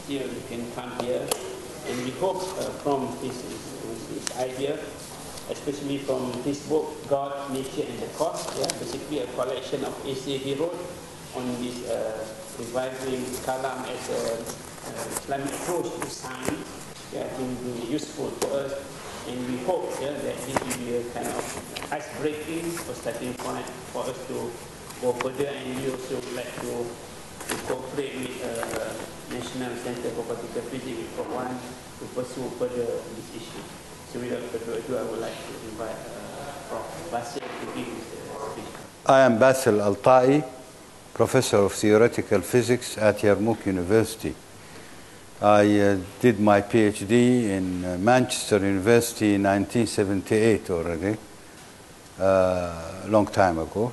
still you can come here. And we hope from his idea, especially from his book, God, Nature, and the Cause, yeah, basically a collection of essays he wrote on this reviving Kalam as an Islamic approach to science. Yeah, I think will be useful for us. And we hope that this will be a kind of ice-breaking or starting point for us to go further. And we also would like to cooperate with National Center for Particle Physics with Program to pursue further this issue. So without further ado, I would like to invite Prof. Basil to give his speech. I am Basil Al-Tai, Professor of Theoretical Physics at Yarmouk University. I did my PhD in Manchester University in 1978 already, a long time ago.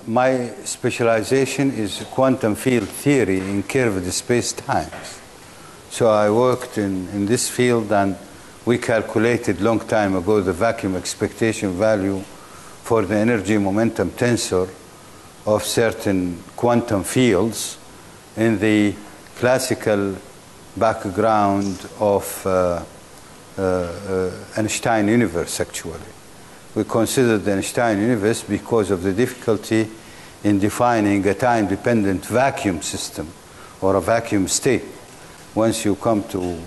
My specialization is quantum field theory in curved space-times. So I worked in this field, and we calculated long time ago the vacuum expectation value for the energy momentum tensor of certain quantum fields in the classical background of Einstein universe, actually. We considered the Einstein universe because of the difficulty in defining a time-dependent vacuum system or a vacuum state. Once you come to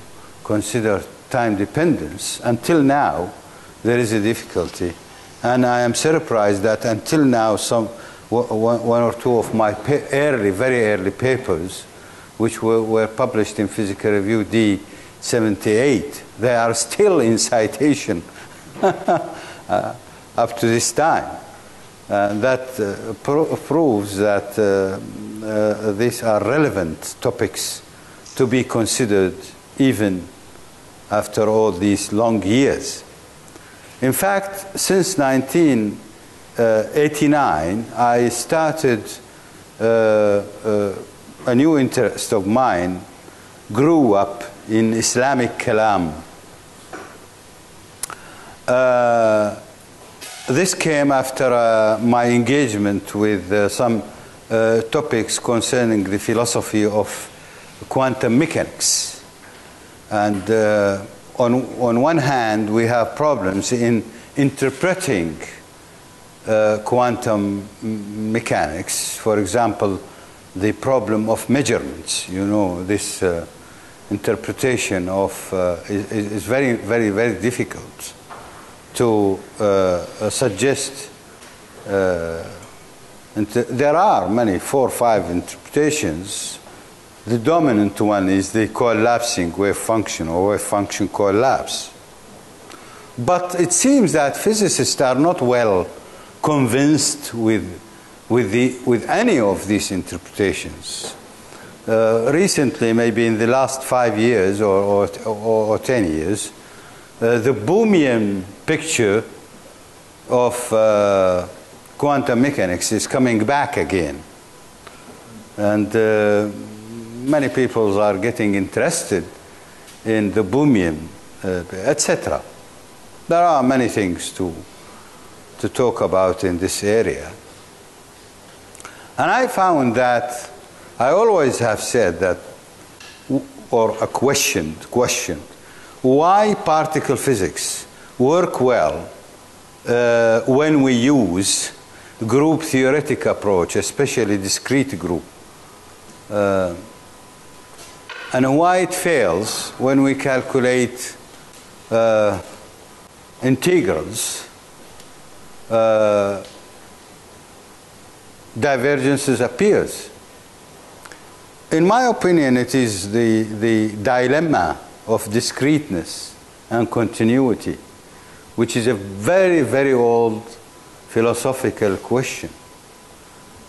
consider time dependence, until now, there is a difficulty. And I am surprised that until now, one or two of my very early papers, which were published in Physical Review D78, they are still in citation up to this time. That proves that these are relevant topics to be considered even after all these long years. In fact, since 1989, I started a new interest of mine grew up in Islamic Kalam. This came after my engagement with some topics concerning the philosophy of quantum mechanics. And on one hand, we have problems in interpreting quantum mechanics. For example, the problem of measurements. You know, this interpretation of is very, very, very difficult to suggest. There are many, 4 or 5 interpretations. The dominant one is the collapsing wave function or wave function collapse. But it seems that physicists are not well convinced with any of these interpretations. Recently, maybe in the last 5 years or 10 years, the Bohmian picture of quantum mechanics is coming back again. And many people are getting interested in the Bohmian, etc. There are many things to talk about in this area. And I found that I always have said that, or a question, why particle physics work well when we use group theoretic approach, especially discrete group, and why it fails when we calculate integrals. Divergences appears. In my opinion, it is the dilemma of discreteness and continuity, which is a very, very old philosophical question.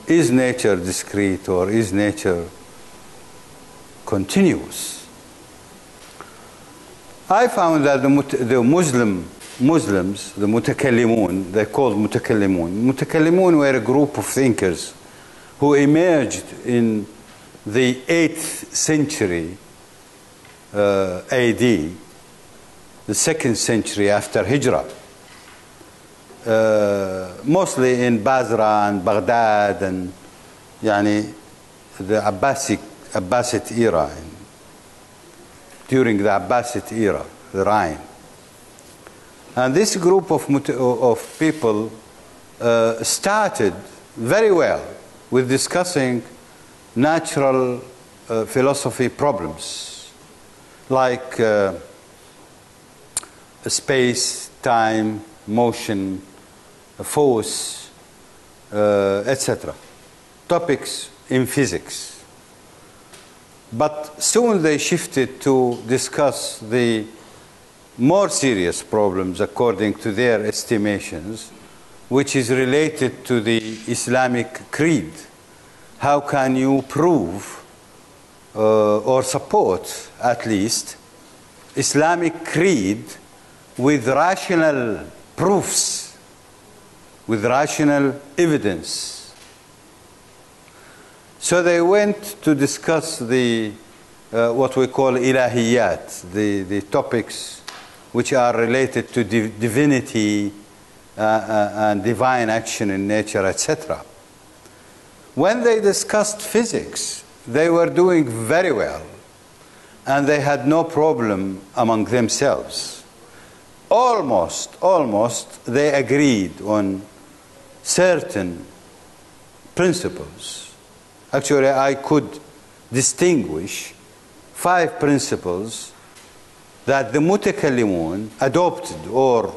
Is nature discrete or is nature continuous? I found that the Muslims, the mutakallimun, they're called mutakallimun. Mutakallimun were a group of thinkers who emerged in the 8th century AD, the 2nd century after Hijrah, mostly in Basra and Baghdad and the Abbasic Abbasid era, during the Abbasid era, the Rhine. And this group of people started very well with discussing natural philosophy problems like space, time, motion, force, etc. Topics in physics. But soon they shifted to discuss the more serious problems according to their estimations, which is related to the Islamic creed. How can you prove or support, at least, Islamic creed with rational proofs, with rational evidence? So they went to discuss the what we call ilahiyat, the topics which are related to divinity and divine action in nature, etc. When they discussed physics, they were doing very well, and they had no problem among themselves. Almost, they agreed on certain principles. Actually, I could distinguish 5 principles that the mutakallimun adopted or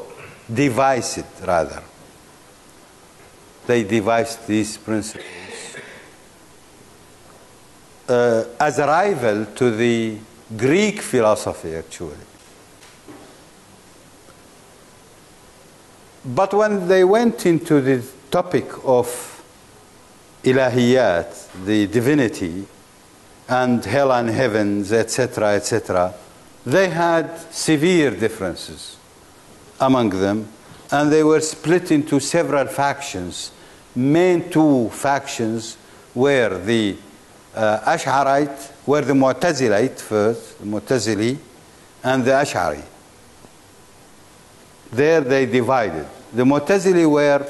devised, rather. They devised these principles as a rival to the Greek philosophy, actually. But when they went into the topic of ilahiyat, the divinity, and hell and heavens, etc., etc., they had severe differences among them, and they were split into several factions. Main 2 factions were the Ash'arite, were the Mu'tazilite first, the Mu'tazili, and the Ash'ari. There they divided. The Mu'tazili were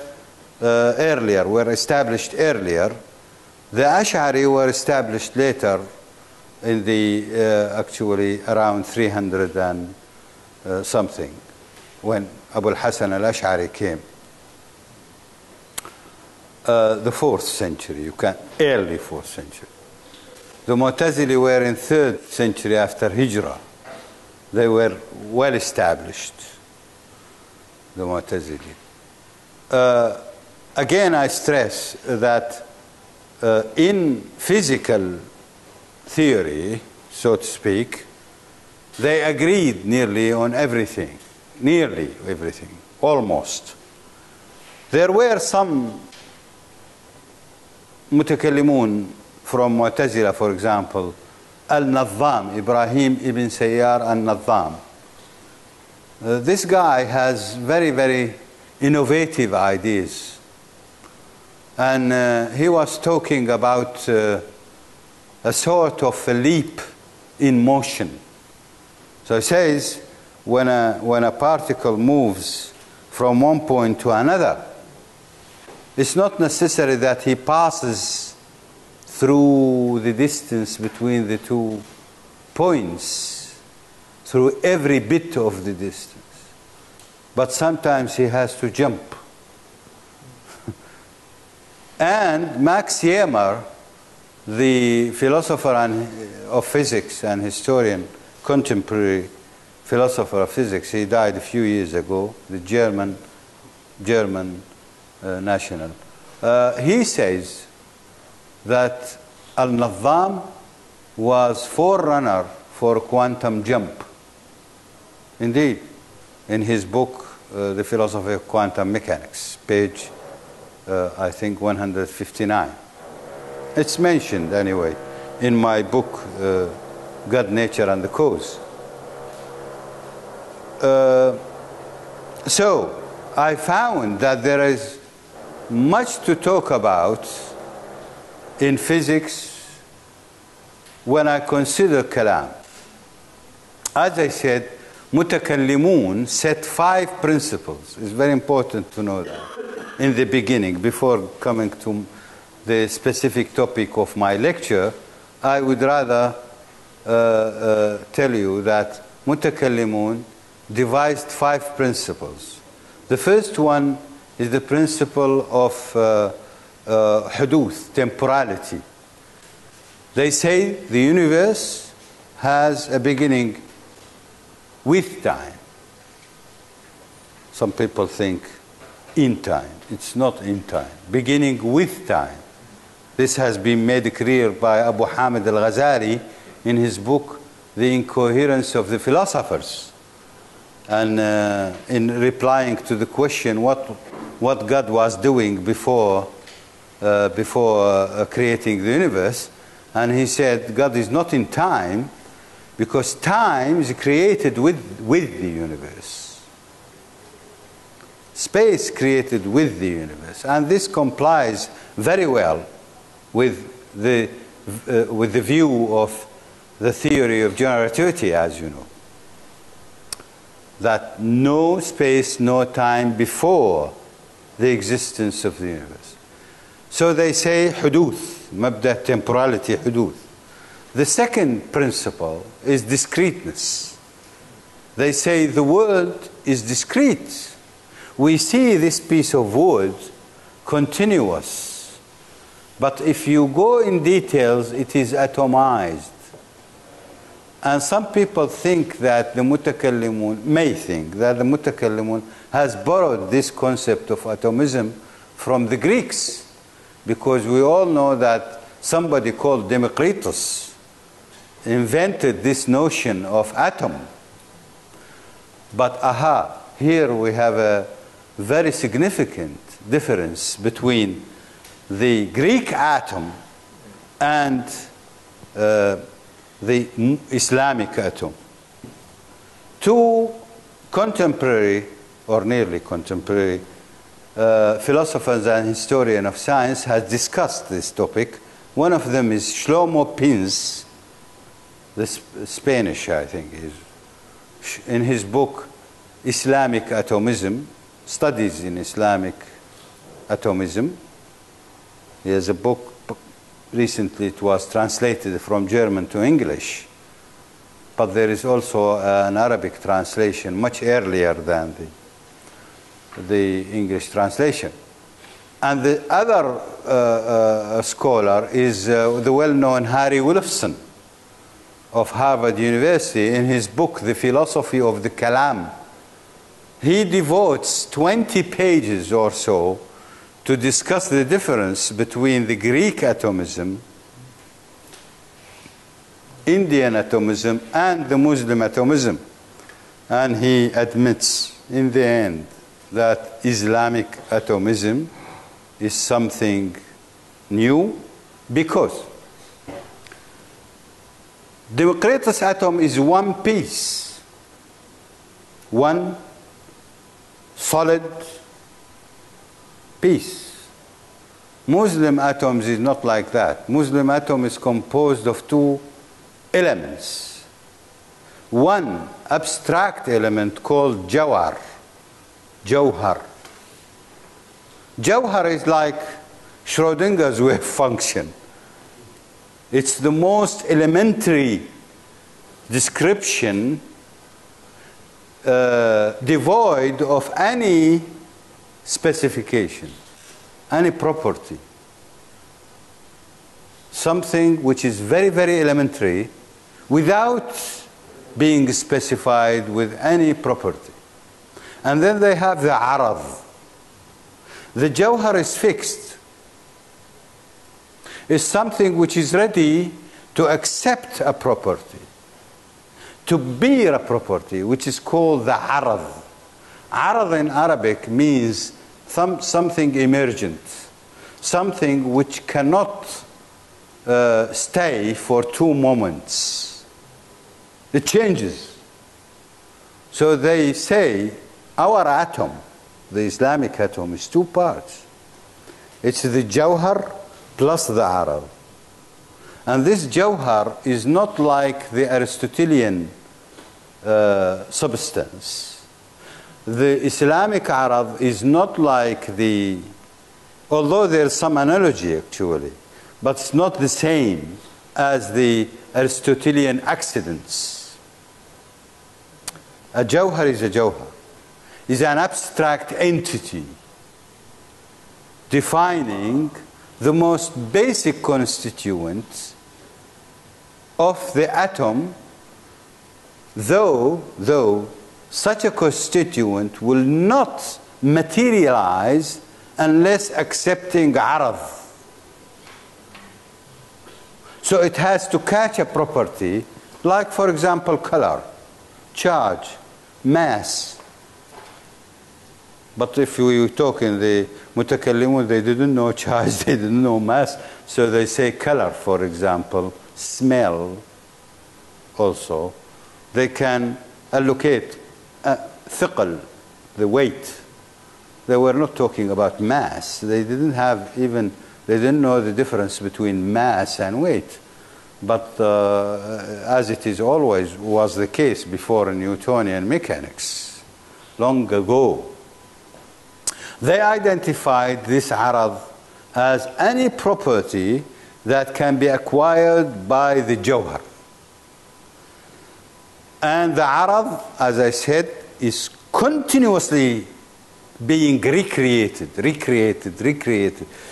established earlier. The Ash'ari were established later, in the actually around 300 and something, when Abu al-Hasan al-Ash'ari came. The 4th century, early 4th century. The Mu'tazili were in 3rd century after Hijrah. They were well established, the Mu'tazili. Again, I stress that in physical theory, so to speak, they agreed nearly on everything. Nearly everything. Almost. There were some mutakallimun from Mu'tazila, for example, Al-Nazzam, Ibrahim ibn Sayyar al-Nazzam. This guy has very, very innovative ideas. And he was talking about a sort of a leap in motion. So he says, when a particle moves from one point to another, it's not necessary that he passes through the distance between the 2 points, through every bit of the distance. But sometimes he has to jump. And Max Jämer, the philosopher of physics and historian, contemporary philosopher of physics, he died a few years ago, the German national. He says that Al-Nazzam was forerunner for quantum jump. Indeed, in his book, The Philosophy of Quantum Mechanics, page, I think, 159. It's mentioned, anyway, in my book, God, Nature, and the Cause. So, I found that there is much to talk about in physics when I consider Kalam. As I said, Mutakallimun set 5 principles. It's very important to know that in the beginning, before coming to the specific topic of my lecture. I would rather tell you that متكلمون devised 5 principles. The first one is the principle of حدوث, temporality. They say the universe has a beginning with time. Some people think in time. It's not in time. Beginning with time. This has been made clear by Abu Hamid al-Ghazali in his book, The Incoherence of the Philosophers. And in replying to the question what God was doing before creating the universe, and he said God is not in time because time is created with the universe. Space created with the universe, and this complies very well with the view of the theory of general relativity, as you know, that no space, no time before the existence of the universe. So they say حدوث, مبدأ temporality حدوث. The second principle is discreteness. They say the world is discrete. We see this piece of wood continuous, but if you go in details, it is atomized. And some people think that the mutakallimun may think that the mutakallimun has borrowed this concept of atomism from the Greeks, because we all know that somebody called Democritus invented this notion of atom. But here we have a very significant difference between the Greek atom and the Islamic atom. 2 contemporary or nearly contemporary philosophers and historians of science has discussed this topic. One of them is Shlomo Pins, the Spanish, I think, is in his book Islamic Atomism, Studies in Islamic Atomism. He has a book, recently it was translated from German to English, but there is also an Arabic translation much earlier than the English translation. And the other scholar is the well-known Harry Wolfson of Harvard University. In his book, The Philosophy of the Kalam, he devotes 20 pages or so to discuss the difference between the Greek atomism, Indian atomism, and the Muslim atomism. And he admits in the end that Islamic atomism is something new, because Democritus' atom is one piece, one solid piece. Muslim atoms is not like that. Muslim atom is composed of 2 elements. One abstract element called Jawhar. Jawhar is like Schrodinger's wave function. It's the most elementary description, devoid of any specification, any property. Something which is very, very elementary without being specified with any property. And then they have the arad. The jawhar is fixed. It's something which is ready to accept a property, to be a property, which is called the arad. Arad in Arabic means something emergent, something which cannot stay for 2 moments. It changes. So they say our atom, the Islamic atom, is 2 parts. It's the jawhar plus the arad. And this jawhar is not like the Aristotelian substance. The Islamic arad is not like although there's some analogy actually, but it's not the same as the Aristotelian accidents. A jawhar is a jawhar, is an abstract entity defining the most basic constituents of the atom, though such a constituent will not materialize unless accepting arad. So it has to catch a property, like, for example, color, charge, mass. But if we talk in the mutakallimun, they didn't know charge, they didn't know mass, so they say color, for example, smell also. They can allocate thiql, the weight. They were not talking about mass. They didn't have even, they didn't know the difference between mass and weight. But as it is always was the case before Newtonian mechanics, long ago, they identified this arad as any property that can be acquired by the jawhar. And the arad, as I said, is continuously being recreated.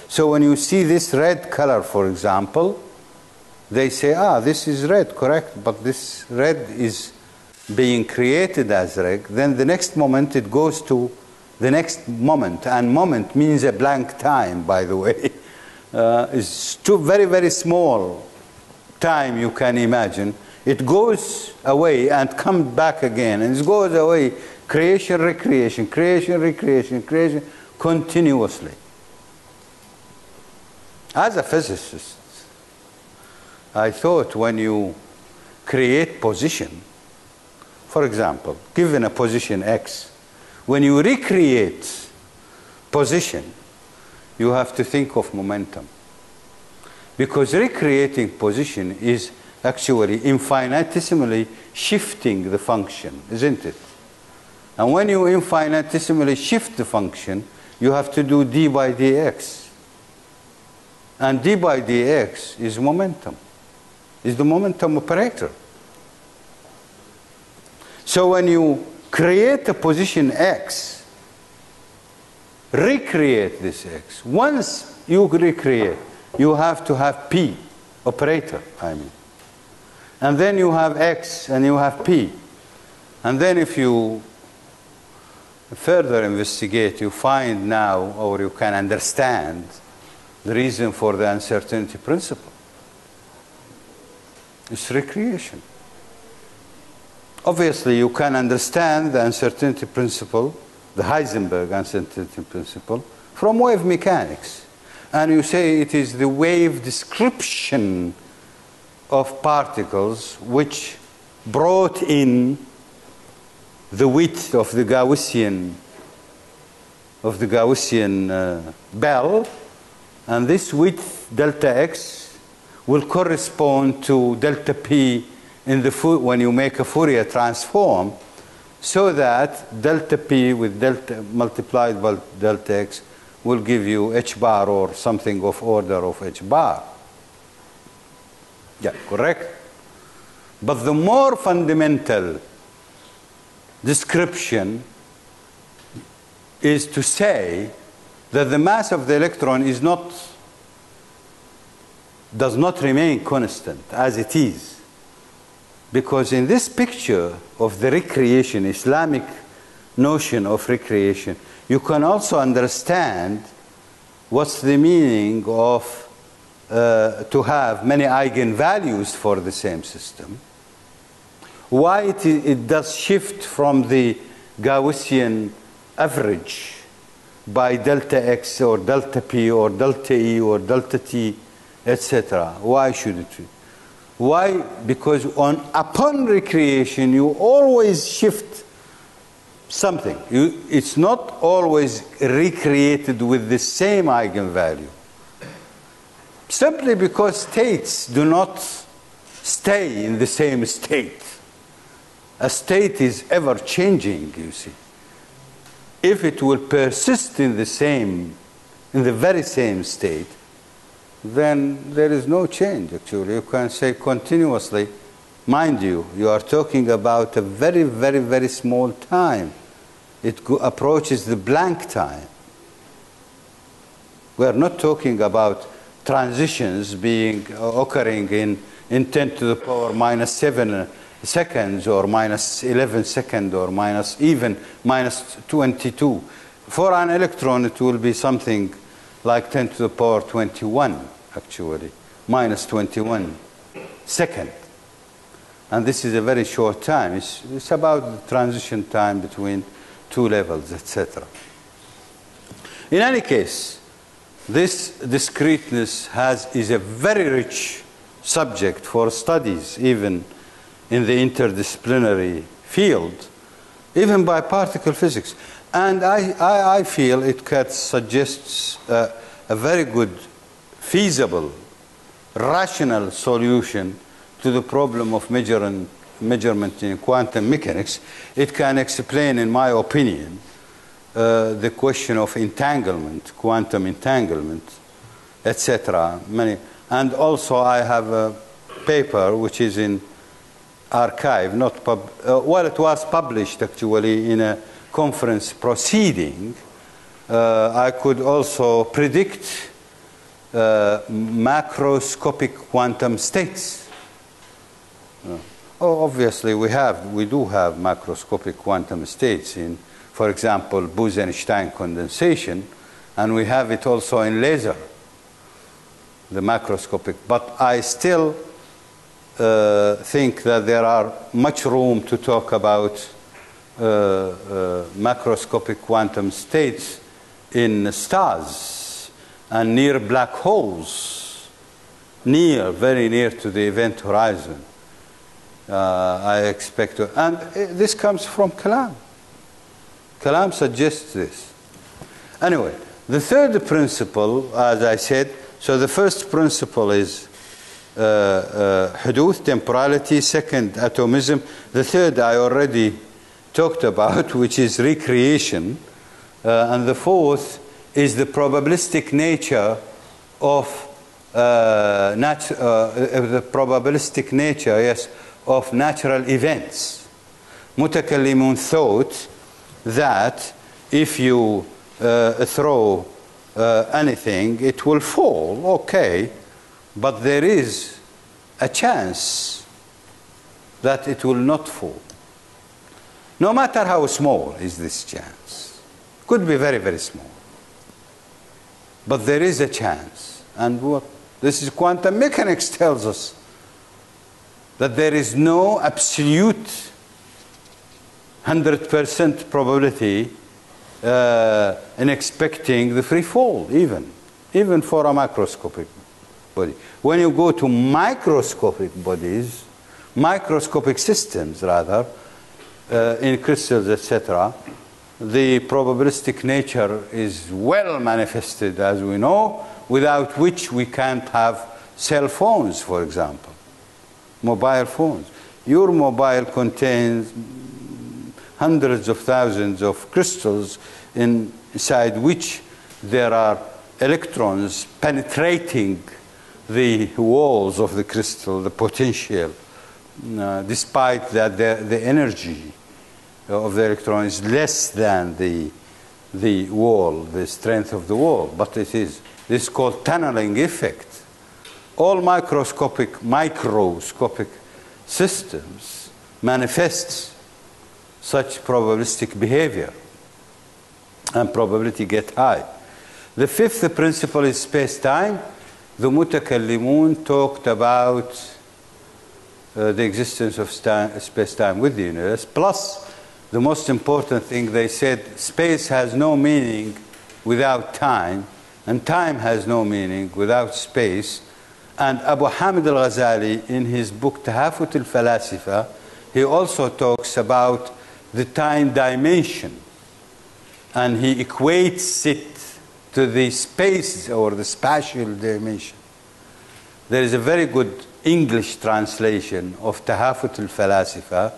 So when you see this red color, for example, they say, this is red, correct, but this red is being created as red. Then the next moment it goes to the next moment, and moment means a blank time, by the way. It's too very, very small time you can imagine. It goes away and comes back again, and it goes away. Creation, recreation, creation, recreation, creation, continuously. As a physicist, I thought when you create position, for example, given a position X, when you recreate position, you have to think of momentum. Because recreating position is actually infinitesimally shifting the function, isn't it? And when you infinitesimally shift the function, you have to do d by dx. And d by dx is momentum, is the momentum operator. So when you create a position x, recreate this x. Once you recreate, you have to have p, operator, I mean. And then you have x and you have p. And then if you further investigate, you find now, or you can understand, the reason for the uncertainty principle. It's recreation. Obviously, you can understand the uncertainty principle, the Heisenberg uncertainty principle, from wave mechanics. And you say it is the wave description of particles which brought in the width of the Gaussian bell, and this width delta x will correspond to delta p in the when you make a Fourier transform, so that delta p with delta multiplied by delta x will give you h bar, or something of order of h bar. Yeah, correct? But the more fundamental description is to say that the mass of the electron does not remain constant as it is. Because in this picture of the recreation, Islamic notion of recreation, you can also understand what's the meaning of to have many eigenvalues for the same system. Why it does shift from the Gaussian average by delta x or delta p or delta e or delta t, etc. Why should it be? Why? Because upon recreation, you always shift something. It's not always recreated with the same eigenvalue. Simply because states do not stay in the same state. A state is ever changing, you see. If it will persist in the very same state, then there is no change, actually. You can say continuously. Mind you, you are talking about a very, very, very small time. It approaches the blank time. We are not talking about transitions occurring in 10 to the power minus 7 seconds, or minus 11 seconds, or even minus 22. For an electron, it will be something like 10 to the power 21, actually, minus 21 second. And this is a very short time. It's about the transition time between two levels, etc. In any case, this discreteness is a very rich subject for studies, even in the interdisciplinary field, even by particle physics. And I feel it suggests a very good, feasible, rational solution to the problem of measurement in quantum mechanics. It can explain, in my opinion, the question of entanglement, quantum entanglement, etc. And also I have a paper which is in archive, well, it was published actually in a conference proceeding. I could also predict macroscopic quantum states. Obviously, we do have macroscopic quantum states in, for example, Bose-Einstein condensation, and we have it also in laser, the macroscopic. But I still think that there are much room to talk about macroscopic quantum states in stars and near black holes, very near to the event horizon. I expect to, and this comes from Kalam. Kalam suggests this. Anyway, the third principle, as I said, so the first principle is حدوث, temporality. Second, atomism. The third I already talked about, which is recreation. And the fourth is the probabilistic nature of the probabilistic nature, yes, of natural events. متكلمون thought that if you throw anything, it will fall, okay, but there is a chance that it will not fall. No matter how small is this chance. Could be very, very small. But there is a chance. And what this is quantum mechanics tells us, that there is no absolute 100% probability in expecting the free fall, even for a macroscopic body. When you go to microscopic bodies, microscopic systems rather, in crystals, etc., the probabilistic nature is well manifested, as we know, without which we can't have cell phones, for example, mobile phones. Your mobile contains hundreds of thousands of crystals inside which there are electrons penetrating the walls of the crystal, the potential, despite that the energy of the electron is less than the wall, the strength of the wall. But it is this called tunneling effect. All microscopic systems manifest such probabilistic behavior, and probability get high. The fifth principle is space-time. The mutakallimun talked about the existence of space-time with the universe, plus the most important thing, they said space has no meaning without time, and time has no meaning without space. And Abu Hamid al-Ghazali, in his book Tahafut al-Falasifa, he also talks about the time dimension, and he equates it to the space or the spatial dimension. There is a very good English translation of Tahafut al-Falasifa,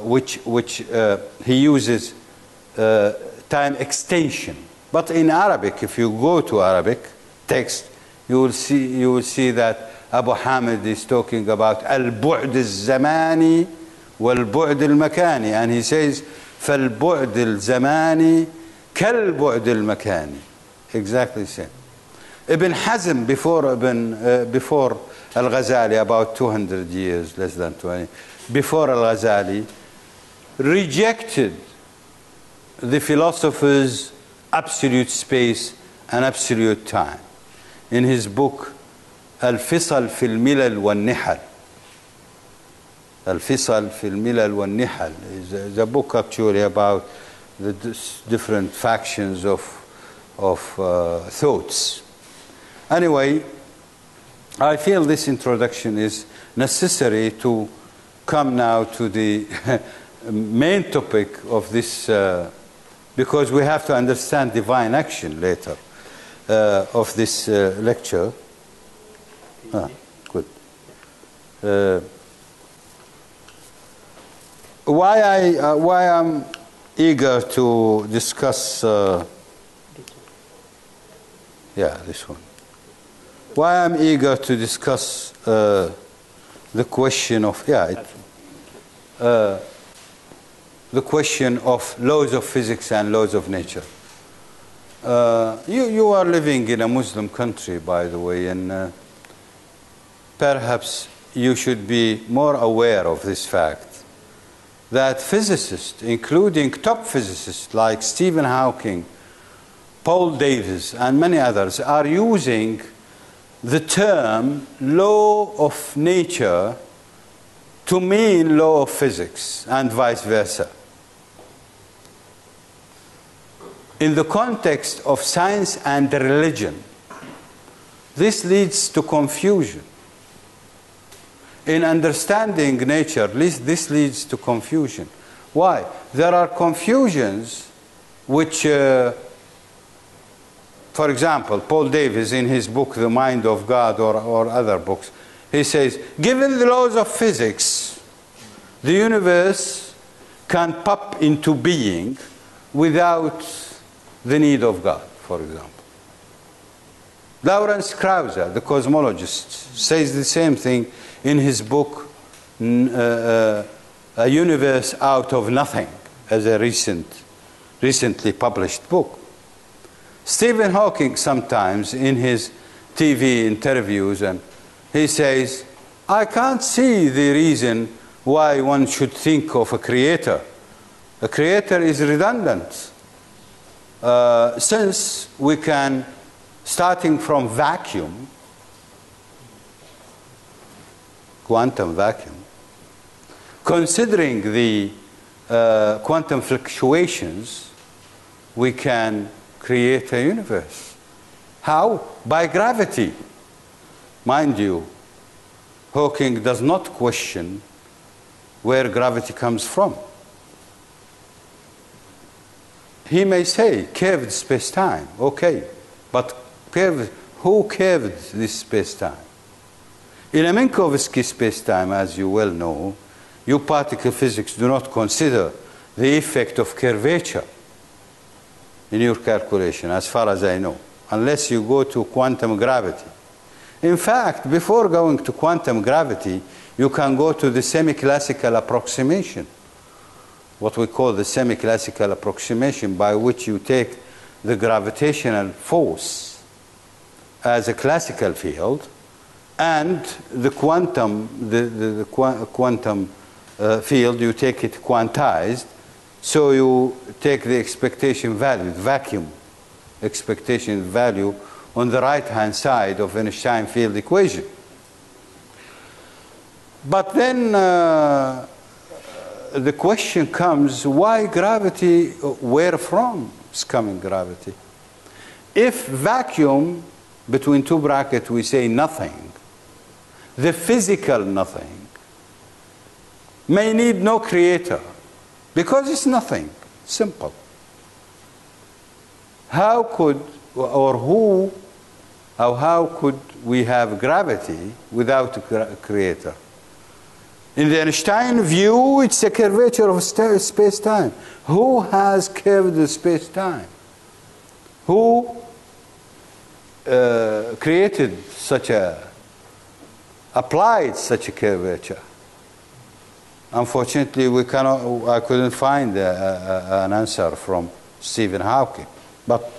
which he uses time extension. But in Arabic, if you go to Arabic text, you will see that Abu Hamid is talking about البعد الزماني والبعد المكاني, and he says فالبعد الزماني كالبعد المكاني. Exactly the same. Ibn Hazm before Al-Ghazali, about 200 years, less than 20, before Al-Ghazali, rejected the philosophers' absolute space and absolute time. In his book, Al-Fisal fi al-Milal wal-Nihal. Al-Fisal fi al-Milal wal-Nihal is a book actually about the different factions of thoughts. Anyway, I feel this introduction is necessary to come now to the main topic of this, because we have to understand divine action later of this lecture. Good. Why I'm eager to discuss, this one. Why I'm eager to discuss the question of the question of laws of physics and laws of nature. You are living in a Muslim country, by the way, and perhaps you should be more aware of this fact, that physicists, including top physicists like Stephen Hawking, Paul Davies, and many others, are using the term law of nature to mean law of physics and vice versa. In the context of science and religion, this leads to confusion. In understanding nature, this leads to confusion. Why? There are confusions which, for example, Paul Davies in his book, The Mind of God, or other books, he says, given the laws of physics, the universe can pop into being without the need of God, for example. Lawrence Krauss, the cosmologist, says the same thing in his book, A Universe Out of Nothing, as a recently published book. Stephen Hawking sometimes in his TV interviews, and he says, I can't see the reason why one should think of a creator. A creator is redundant. Since we can, starting from vacuum, quantum vacuum, considering the quantum fluctuations, we can create a universe. How? By gravity. Mind you, Hawking does not question where gravity comes from. He may say curved space-time, okay, but who curved this space-time? In a Minkowski space-time, as you well know, you particle physics do not consider the effect of curvature in your calculation, as far as I know, unless you go to quantum gravity. In fact, before going to quantum gravity, you can go to the semi-classical approximation, what we call the semi-classical approximation, by which you take the gravitational force as a classical field, and the quantum, quantum field, you take it quantized, so you take the expectation value, the vacuum expectation value, on the right-hand side of Einstein field equation. But then the question comes, why gravity? Where from is coming gravity? If vacuum, between two brackets we say nothing, the physical nothing, may need no creator, because it's nothing, simple. How could, or who, or how could we have gravity without a creator? In the Einstein view, it's a curvature of space-time. Who has curved the space-time? Who created applied such a curvature? Unfortunately, I couldn't find an answer from Stephen Hawking. But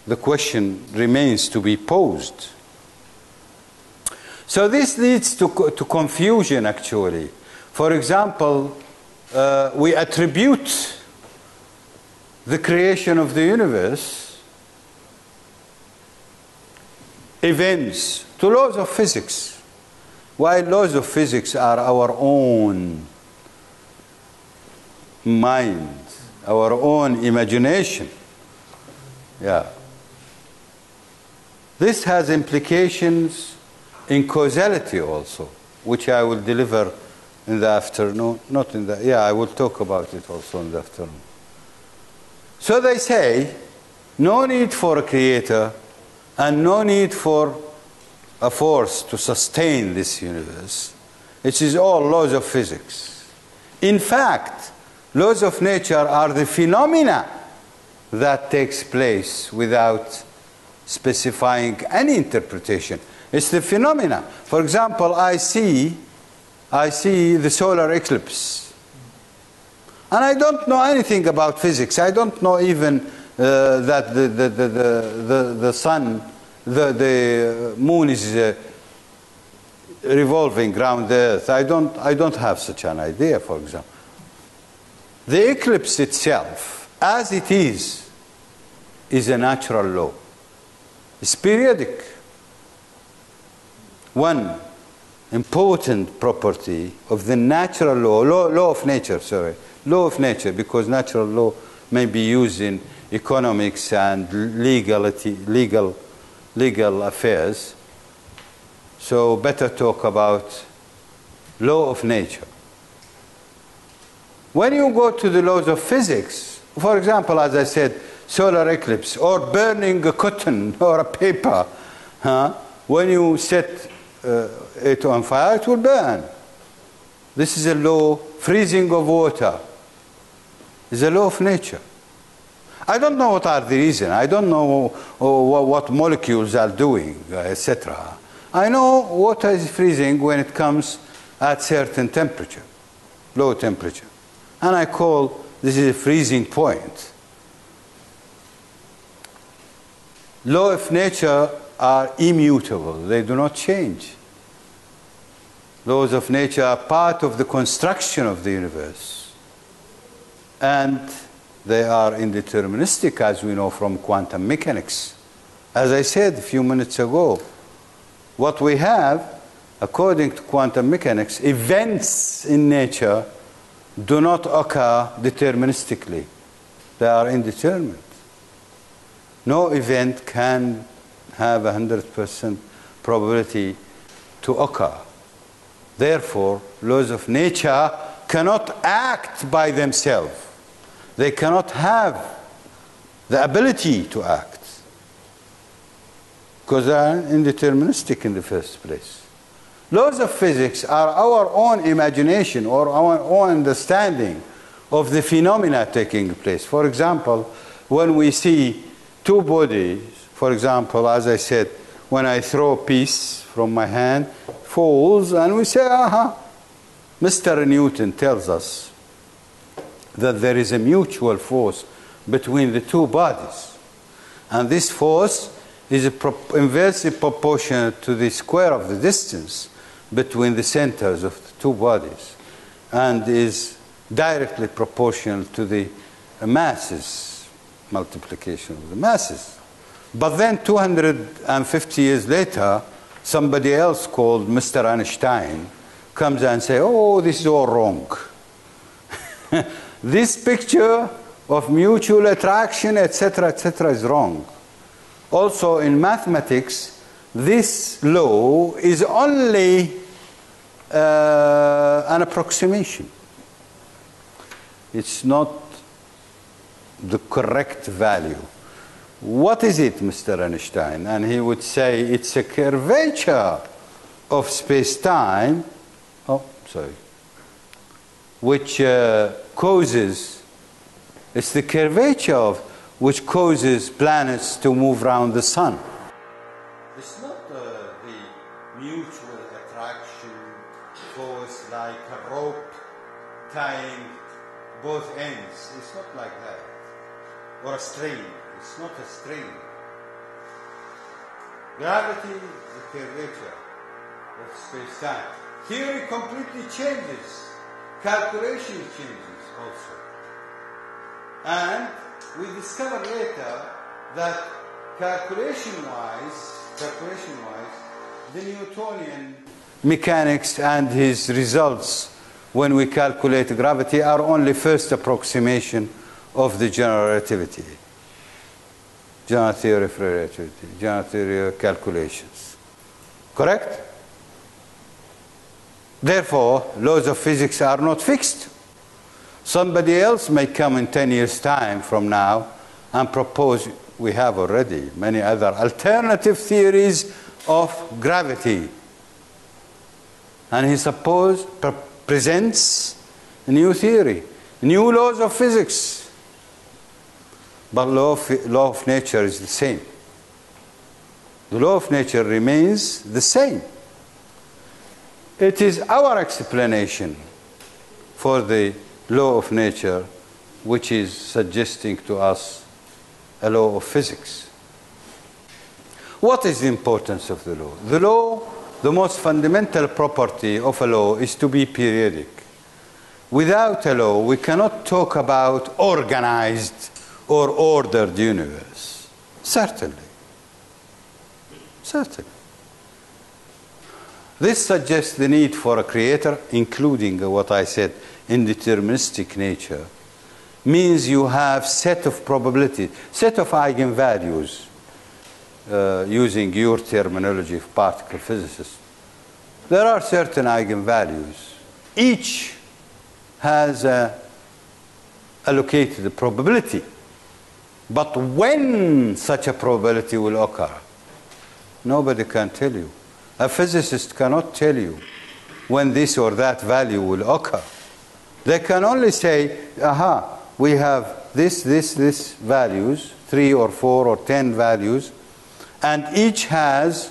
the question remains to be posed. So this leads to confusion, actually. For example, we attribute the creation of the universe, events, to laws of physics, while laws of physics are our own mind, our own imagination. Yeah. This has implications in causality also, which I will deliver in the afternoon. Not in the, yeah, I will talk about it also in the afternoon. So they say, no need for a creator and no need for a force to sustain this universe. It is all laws of physics. In fact, laws of nature are the phenomena that takes place without specifying any interpretation. It's the phenomena. For example, I see the solar eclipse. And I don't know anything about physics. I don't know even that the sun, the moon is revolving around the earth. I don't have such an idea, for example. The eclipse itself, as it is a natural law. It's periodic. One important property of the natural law of nature, because natural law may be used in economics and legal affairs. So better talk about law of nature. When you go to the laws of physics, for example, as I said, solar eclipse or burning a cotton or a paper, when you set it on fire, it will burn. This is a law. Freezing of water is a law of nature. I don't know what are the reasons. I don't know what molecules are doing, etc. I know water is freezing when it comes at certain temperature, low temperature. And I call this is a freezing point. Laws of nature are immutable. They do not change. Laws of nature are part of the construction of the universe. And they are indeterministic, as we know from quantum mechanics. As I said a few minutes ago, what we have, according to quantum mechanics, events in nature do not occur deterministically. They are indeterminate. No event can have 100% probability to occur. Therefore, laws of nature cannot act by themselves. They cannot have the ability to act because they are indeterministic in the first place. Laws of physics are our own imagination or our own understanding of the phenomena taking place. For example, when we see two bodies, for example, as I said, when I throw a piece from my hand, falls, and we say, aha, Mr. Newton tells us that there is a mutual force between the two bodies. And this force is inversely proportional to the square of the distance between the centers of the two bodies and is directly proportional to the masses, multiplication of the masses. But then 250 years later, somebody else called Mr. Einstein comes and says, oh, this is all wrong. This picture of mutual attraction, etc., is wrong. Also in mathematics, this law is only an approximation. It's not the correct value. What is it, Mr. Einstein? And he would say it's a curvature of space-time, which causes, it's the curvature of, which causes planets to move around the sun. It's not the mutual attraction force like a rope tying both ends. It's not like that. Or a string. It's not a string. Gravity is the curvature of space-time. Theory completely changes. Calculation changes also. And we discover later that calculation-wise, the Newtonian mechanics and his results when we calculate gravity are only first approximation of the general relativity, general theory of relativity, general theory of calculations. Correct? Therefore, laws of physics are not fixed. Somebody else may come in 10 years' time from now and propose, we have already many other alternative theories of gravity. And he presents a new theory, new laws of physics. But law of nature is the same. The law of nature remains the same. It is our explanation for the law of nature which is suggesting to us a law of physics. What is the importance of the law? The law, the most fundamental property of a law is to be periodic. Without a law, we cannot talk about organized or ordered universe. Certainly. Certainly. This suggests the need for a creator, including what I said, indeterministic nature, means you have set of probabilities, set of eigenvalues, using your terminology of particle physicists. There are certain eigenvalues. Each has allocated a probability. But when such a probability will occur, nobody can tell you. A physicist cannot tell you when this or that value will occur. They can only say, aha, we have this values, 3 or 4 or 10 values, and each has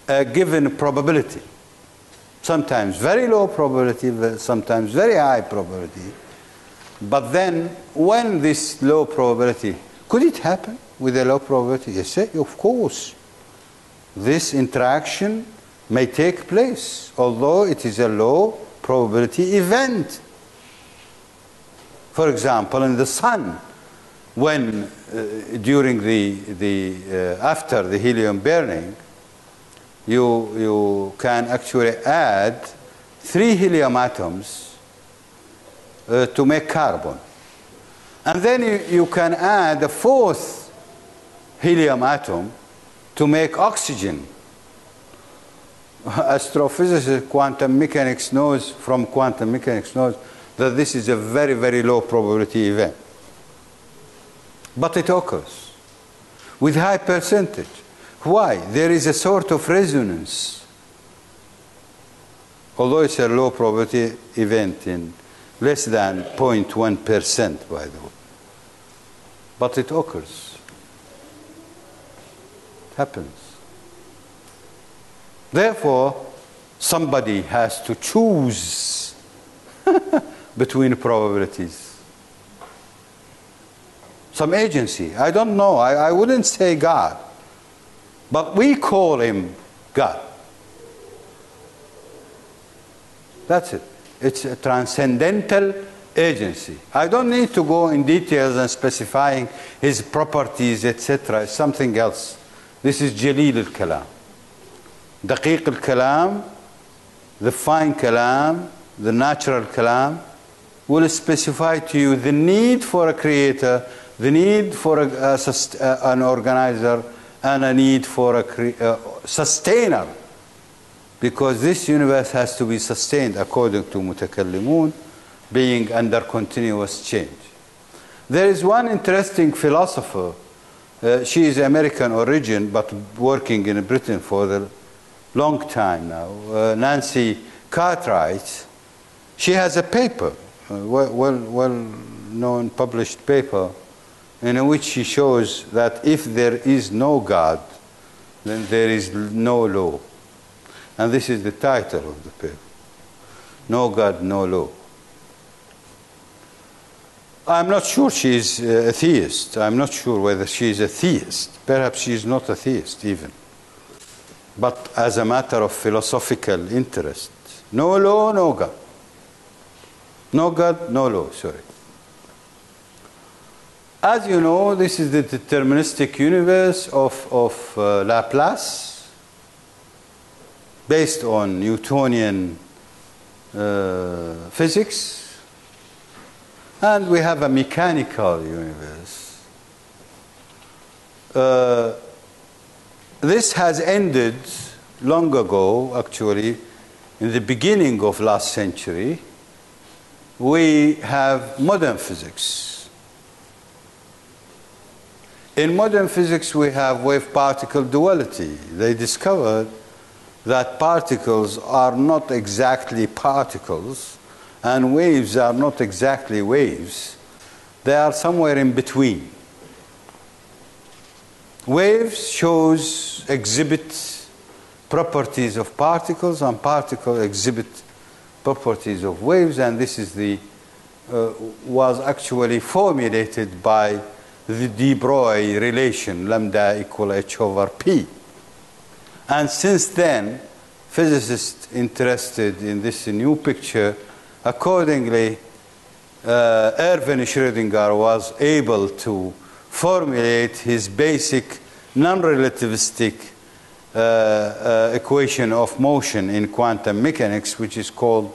a given probability. Sometimes very low probability, sometimes very high probability. But then, when this low probability, could it happen with a low probability? Yes, of course. This interaction may take place, although it is a low probability event. For example, in the sun, when during after the helium burning, you can actually add 3 helium atoms to make carbon. And then you can add a 4th helium atom to make oxygen. Astrophysicists, quantum mechanics knows that this is a very, very low probability event. But it occurs with high percentage. Why? There is a sort of resonance. Although it's a low probability event in less than 0.1%, by the way. But it occurs. It happens. Therefore, somebody has to choose between probabilities. Some agency. I don't know. I wouldn't say God. But we call him God. That's it. It's a transcendental agency. I don't need to go in details and specifying his properties, etc. It's something else. This is Jalil al-Kalam. Daqiq al-Kalam, the fine Kalam, the natural Kalam, will specify to you the need for a creator, the need for an organizer, and a need for a sustainer. Because this universe has to be sustained, according to Mutakallimun, being under continuous change. There is one interesting philosopher. She is American origin, but working in Britain for a long time now. Nancy Cartwright. She has a paper, well-known published paper, in which he shows that if there is no God, then there is no law. And this is the title of the paper. No God, no law. I'm not sure she is a theist. I'm not sure whether she is a theist. Perhaps she is not a theist even. But as a matter of philosophical interest, no law, no God. No God, no law, sorry. As you know, this is the deterministic universe of Laplace, based on Newtonian physics. And we have a mechanical universe. This has ended long ago, actually, in the beginning of last century. We have modern physics. In modern physics, we have wave-particle duality. They discovered that particles are not exactly particles, and waves are not exactly waves. They are somewhere in between. Waves exhibit properties of particles, and particles exhibit properties of waves, and this is was actually formulated by the de Broglie relation, lambda equal h over p. And since then, physicists interested in this new picture, accordingly, Erwin Schrödinger was able to formulate his basic non-relativistic equation of motion in quantum mechanics, which is called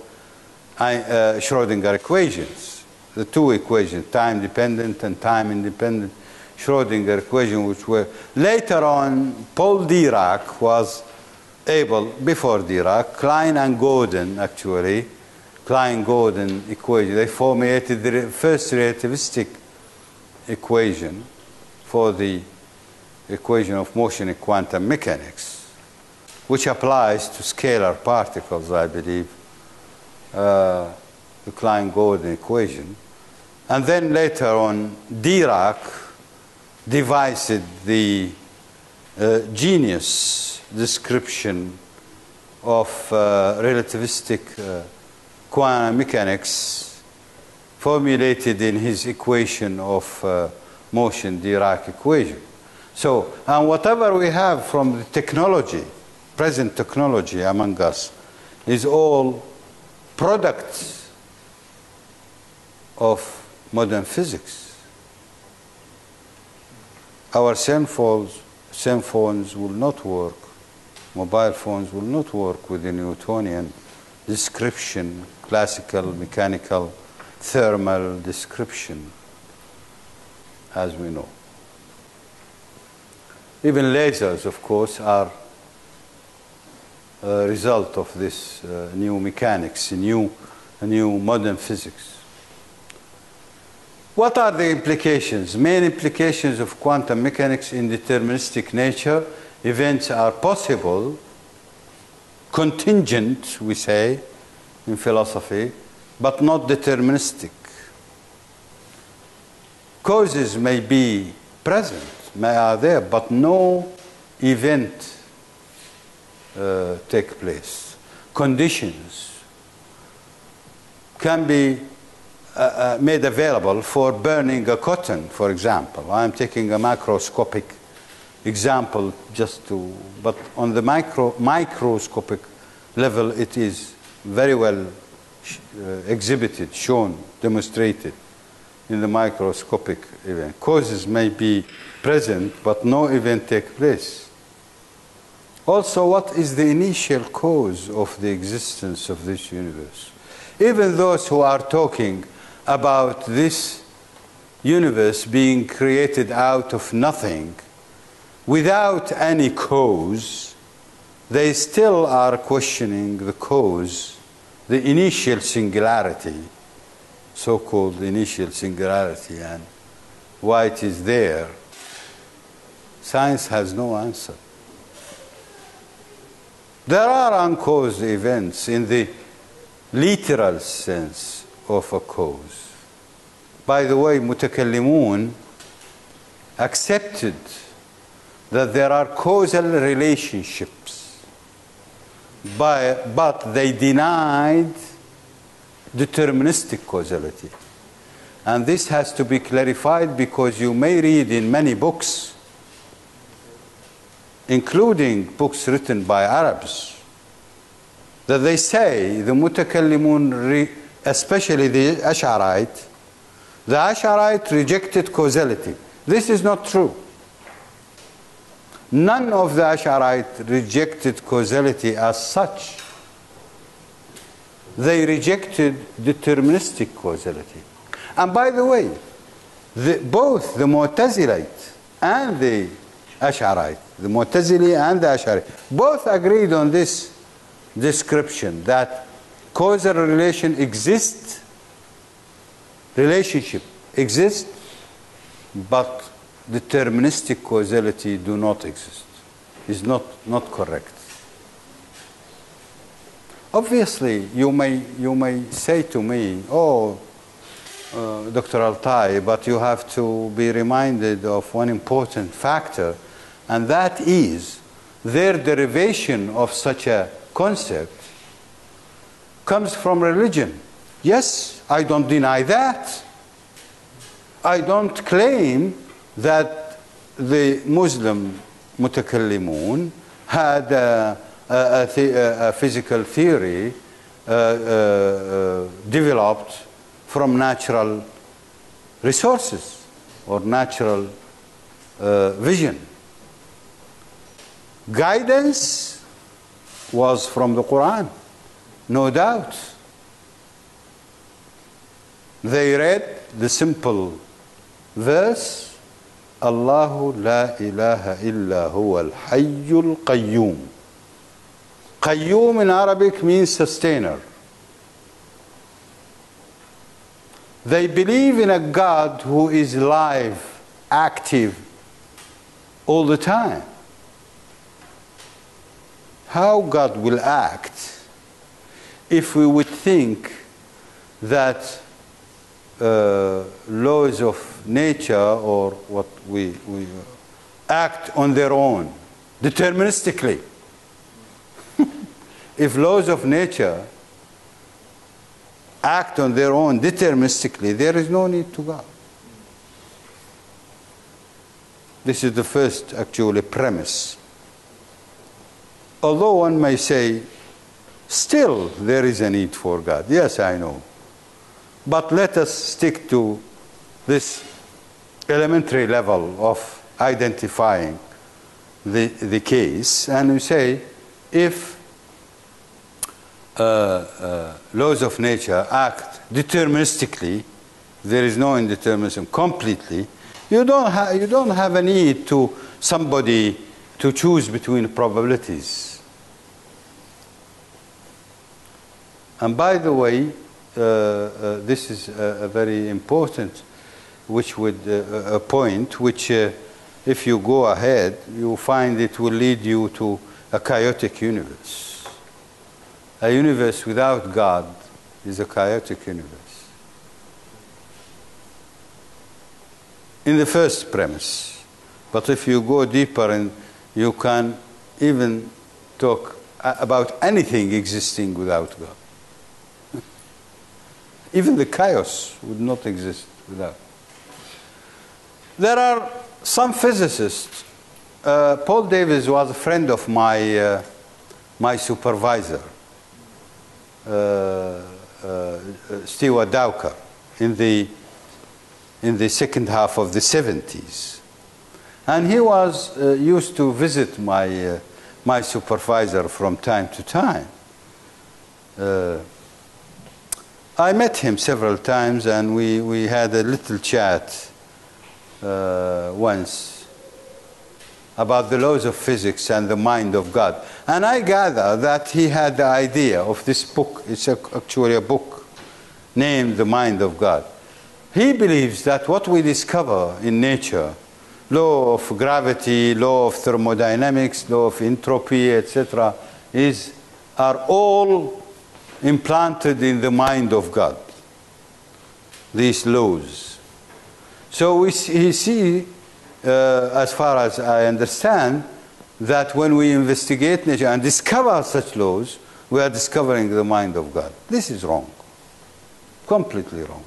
Schrödinger equations. The two equations, time-dependent and time-independent Schrödinger equation, which were later on, Paul Dirac was able, before Dirac, Klein and Gordon, actually, Klein-Gordon equation, they formulated the first relativistic equation for the equation of motion in quantum mechanics, which applies to scalar particles, I believe, the Klein-Gordon equation. And then later on, Dirac devised the genius description of relativistic quantum mechanics formulated in his equation of motion, Dirac equation. So, and whatever we have from the technology, present technology among us, is all products of modern physics. Our cell phones will not work, mobile phones will not work with the Newtonian description, classical, mechanical, thermal description, as we know. Even lasers, of course, are a result of this new mechanics, new modern physics. What are the implications? Main implications of quantum mechanics in deterministic nature. Events are possible, contingent, we say, in philosophy, but not deterministic. Causes may be present, are there, but no event take place. Conditions can be made available for burning a cotton, for example. I'm taking a macroscopic example but on the microscopic level it is very well exhibited, shown, demonstrated in the microscopic event. Causes may be present, but no event take place. Also, what is the initial cause of the existence of this universe? Even those who are talking about this universe being created out of nothing, without any cause, they still are questioning the cause, the initial singularity, so-called initial singularity, and why it is there. Science has no answer. There are uncaused events in the literal sense of a cause. By the way, mutakallimun accepted that there are causal relationships, but they denied deterministic causality. And this has to be clarified because you may read in many books, including books written by Arabs, that they say the mutakallimun, especially the Ash'arite rejected causality. This is not true. None of the Ash'arite rejected causality as such. They rejected deterministic causality. And by the way, both the Mu'tazilite and the Ash'arite, the Mu'tazili and the Ash'ari, both agreed on this description that causal relationship exists, but deterministic causality do not exist. Is not correct. Obviously, you may say to me, oh, Dr. Altai, but you have to be reminded of one important factor, and that is their derivation of such a concept comes from religion. Yes, I don't deny that. I don't claim that the Muslim mutakallimun had a physical theory developed from natural resources or natural vision. Guidance was from the Quran, no doubt. They read the simple verse, Allahu la ilaha illa huwa al-hayyul qayyum. Qayyum in Arabic means sustainer. They believe in a God who is live, active, all the time. How God will act if we would think that laws of nature or what we act on their own, deterministically. If laws of nature act on their own deterministically, there is no need to God. This is the first, actually, premise. Although one may say, still there is a need for God. Yes, I know. But let us stick to this elementary level of identifying the case, and we say, if laws of nature act deterministically, there is no indeterminism completely, you don't have a need to somebody to choose between probabilities. And by the way, this is a very important point, which if you go ahead, you find it will lead you to a chaotic universe. A universe without God is a chaotic universe. In the first premise. But if you go deeper, and you can even talk about anything existing without God. Even the chaos would not exist without. There are some physicists. Paul Davies was a friend of my supervisor, Stewart Dowker, in the second half of the 70s. And he was used to visit my supervisor from time to time. I met him several times, and we had a little chat once about the laws of physics and the mind of God. And I gather that he had the idea of this book. It's actually a book named The Mind of God. He believes that what we discover in nature, law of gravity, law of thermodynamics, law of entropy, etc., are all implanted in the mind of God, these laws. So he sees as far as I understand, that when we investigate nature and discover such laws, we are discovering the mind of God. This is wrong. Completely wrong.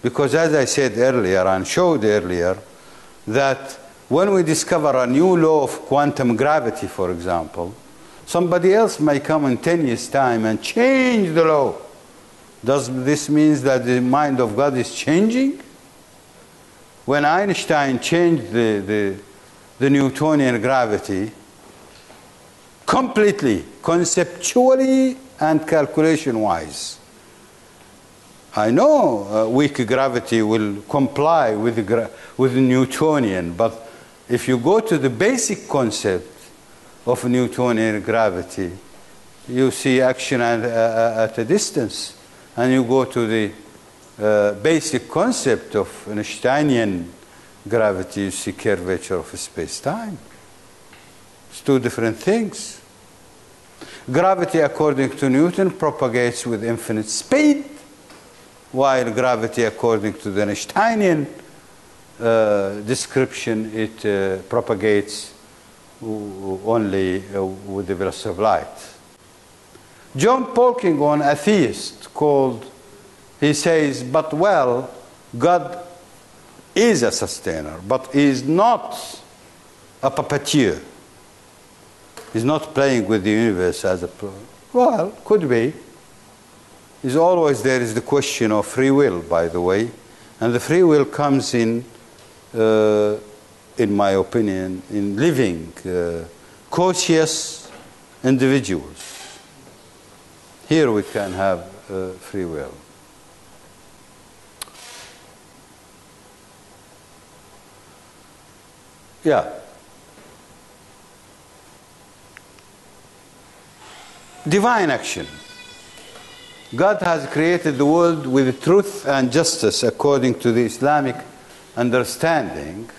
Because as I said earlier and showed earlier, that when we discover a new law of quantum gravity, for example, somebody else may come in 10 years' time and change the law. Does this mean that the mind of God is changing? When Einstein changed the Newtonian gravity completely, conceptually and calculation-wise, I know weak gravity will comply with the Newtonian, but if you go to the basic concept of Newtonian gravity, you see action at a distance, and you go to the basic concept of Einsteinian gravity, you see curvature of space-time. It's two different things. Gravity, according to Newton, propagates with infinite speed, while gravity, according to the Einsteinian description, it propagates only with the velocity of light. John Polkinghorne, a theist, he says, but well, God is a sustainer, but he is not a puppeteer. He's not playing with the universe as a... Well, could be. Is always there is the question of free will, by the way, and the free will comes in my opinion, in living, cautious individuals. Here we can have free will. Yeah. Divine action. God has created the world with truth and justice according to the Islamic understanding.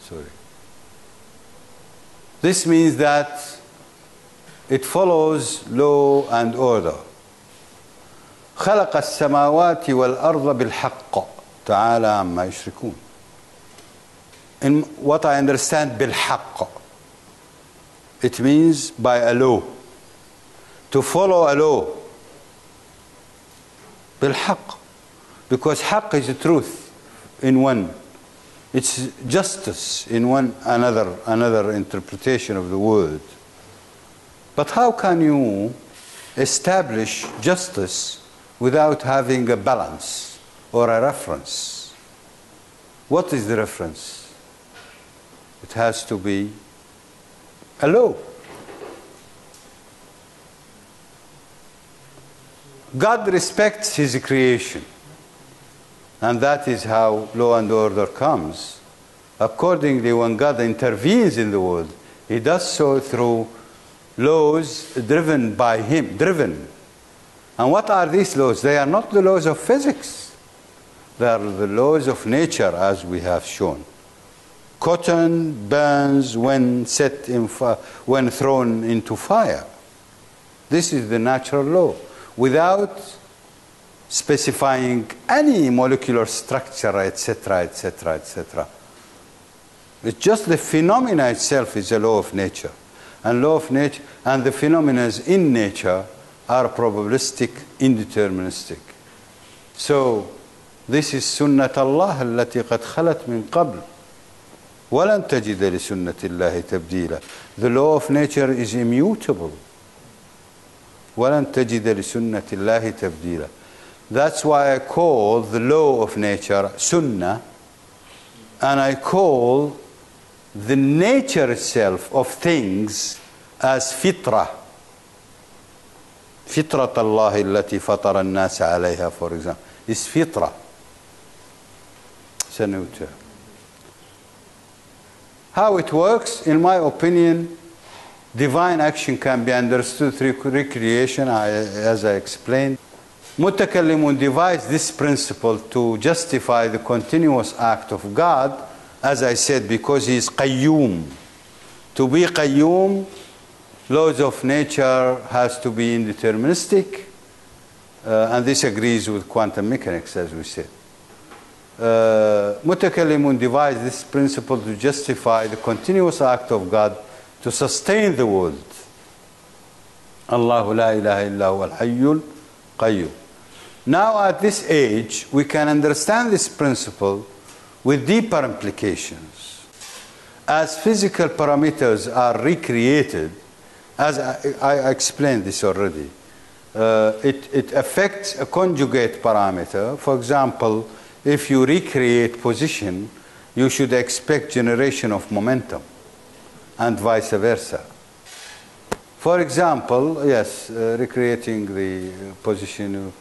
Sorry. This means that it follows law and order. خلق السماوات والأرض بالحق تعالى عما يشركون. In what I understand بالحق, it means by a law. To follow a law بالحق, because حق is the truth in one, it's justice in one another interpretation of the word. But how can you establish justice without having a balance or a reference? What is the reference? It has to be a law. God respects his creation, and that is how law and order comes. Accordingly, when God intervenes in the world, he does so through laws driven by him, And what are these laws? They are not the laws of physics. They are the laws of nature, as we have shown. Cotton burns when when thrown into fire. This is the natural law, without specifying any molecular structure, etc., etc., etc. It's just the phenomena itself is a law of nature. And law of nature and the phenomena in nature are probabilistic, indeterministic. So this is سنة الله التي قد خلت من قبل ولن تجد لسنة الله تبديلا. The law of nature is immutable. ولن تجد لسنة الله تبديلا. That's why I call the law of nature sunnah, and I call the nature itself of things as fitra. فطرة الله التي فطر الناس عليها, for example, is fitra. It's a new term. How it works, in my opinion, divine action can be understood through recreation, as I explained. Mutakallimun devised this principle to justify the continuous act of God, as I said, because he is qayyum. To be qayyum, laws of nature has to be indeterministic, and this agrees with quantum mechanics, as we said. متكلمون devised this principle to justify the continuous act of God to sustain the world. الله لا إله إلا هو الحي القيوم. Now at this age we can understand this principle with deeper implications. As physical parameters are recreated, as I explained this already, it affects a conjugate parameter. For example, if you recreate position, you should expect generation of momentum, and vice versa. For example, yes, recreating the position.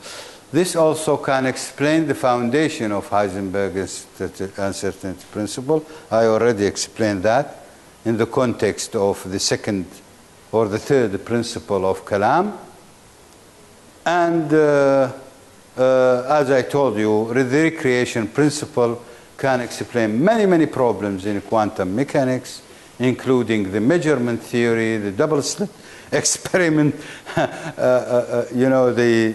This also can explain the foundation of Heisenberg's uncertainty principle. I already explained that in the context of the second or the third principle of Kalam. And as I told you, the recreation principle can explain many, many problems in quantum mechanics, including the measurement theory, the double-slit experiment, you know, the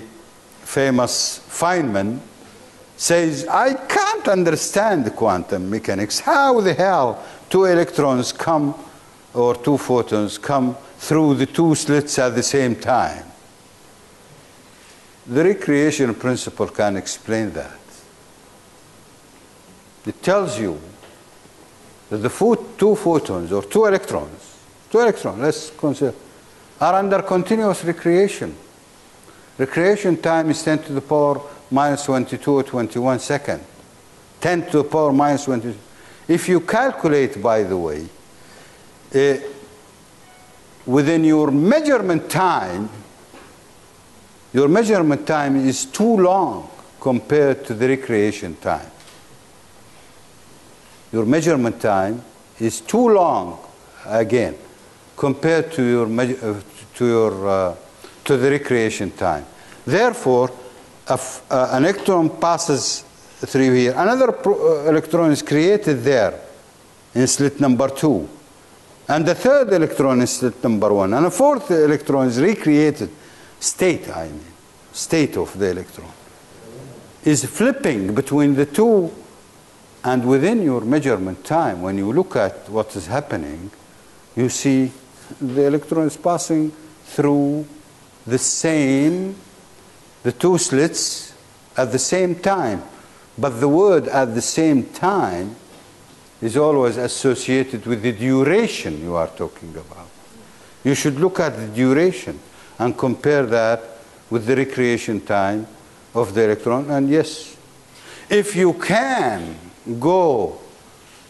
famous Feynman says, I can't understand the quantum mechanics. How the hell two electrons come, or two photons come through the two slits at the same time? The recreation principle can explain that. It tells you that the two photons or two electrons, let's consider, are under continuous recreation. Recreation time is 10 to the power minus 22 or 21 seconds. 10 to the power minus 22. If you calculate, by the way, within your measurement time is too long compared to the recreation time. Your measurement time is too long, again, compared to to the recreation time. Therefore, an electron passes through here. Another electron is created there in slit number 2. And the third electron is slit number 1. And a fourth electron is recreated. State of the electron is flipping between the two. And within your measurement time, when you look at what is happening, you see the electron is passing through the two slits at the same time. But the word at the same time is always associated with the duration you are talking about. You should look at the duration and compare that with the recreation time of the electron. And yes, if you can go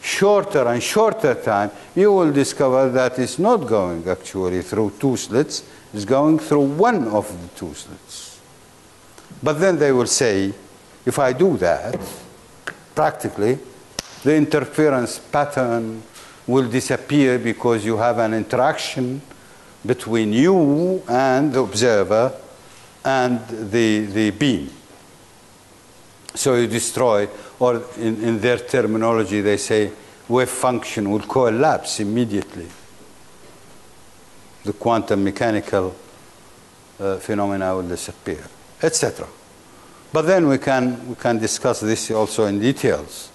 shorter and shorter time, you will discover that it's not going actually through two slits, it's going through one of the two slits. But then they will say, if I do that, practically, the interference pattern will disappear because you have an interaction between you and the observer and the beam. So you destroy, or in their terminology they say, wave function will collapse immediately. The quantum mechanical phenomena will disappear, etc. But then we can discuss this also in details.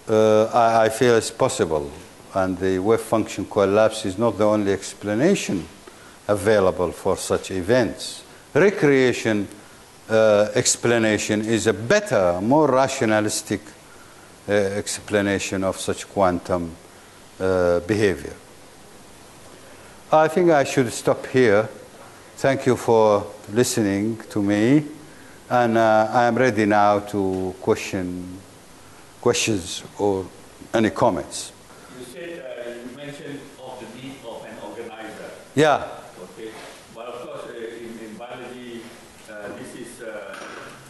I feel it's possible, and the wave function collapse is not the only explanation available for such events. Recreation explanation is a better, more rationalistic explanation of such quantum behavior. I think I should stop here. Thank you for listening to me, and I am ready now to questions or any comments. You said, you mentioned of the need of an organizer. Yeah. Okay. But of course, in biology, this is,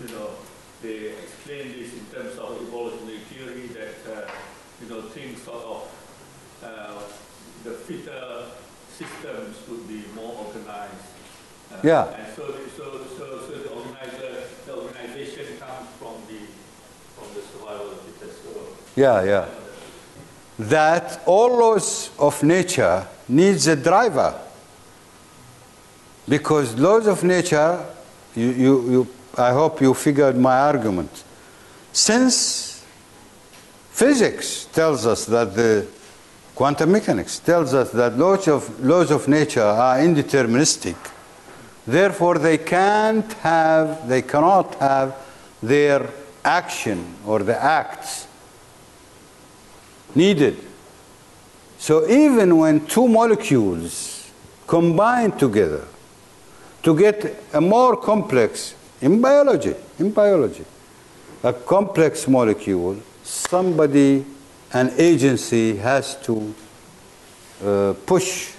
you know, they explain this in terms of evolutionary theory that, you know, things sort of, the fitter systems could be more organized. Yeah. And so the organization comes from the survival of the fittest. Yeah. That all laws of nature needs a driver, because laws of nature, I hope you figured my argument. Since physics tells us that the quantum mechanics tells us that laws of nature are indeterministic, therefore they cannot have their action or the acts needed. So even when two molecules combine together to get a more complex, in biology, a complex molecule, somebody, an agency has to push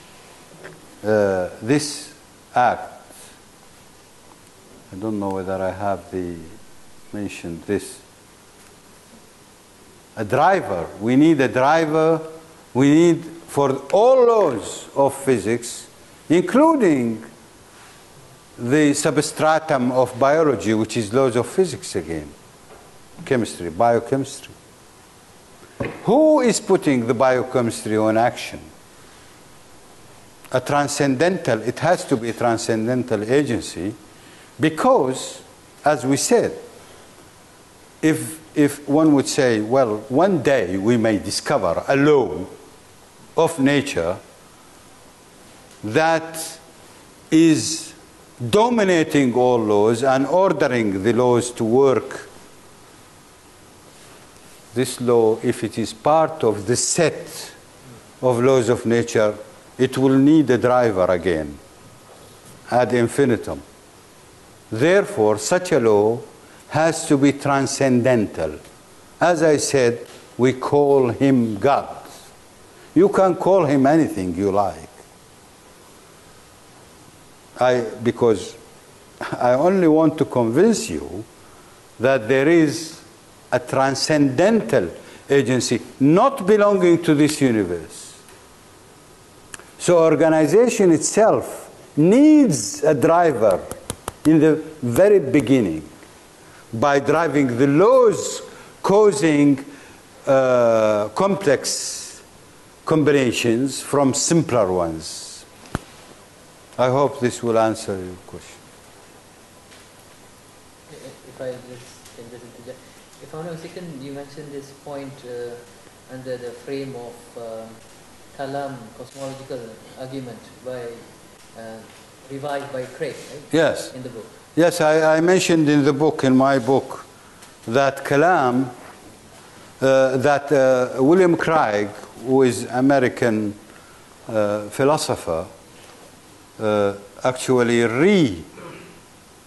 this act. I don't know whether I have mentioned this. A driver. We need a driver. We need, for all laws of physics, including the substratum of biology, which is laws of physics again, chemistry, biochemistry. Who is putting the biochemistry on action? A transcendental, it has to be a transcendental agency, because, as we said, if one would say, well, one day we may discover a law of nature that is dominating all laws and ordering the laws to work. This law, if it is part of the set of laws of nature, it will need a driver again, ad infinitum. Therefore, such a law has to be transcendental. As I said, we call him God. You can call him anything you like. Because I only want to convince you that there is a transcendental agency not belonging to this universe. So organization itself needs a driver in the very beginning by driving the laws causing complex combinations from simpler ones. I hope this will answer your question. If I just interject. If I'm not mistaken, you mentioned this point under the frame of Kalam cosmological argument revised by Craig, right? Yes. In the book. Yes, I mentioned in the book, in my book, that Kalam, that William Craig, who is American philosopher, actually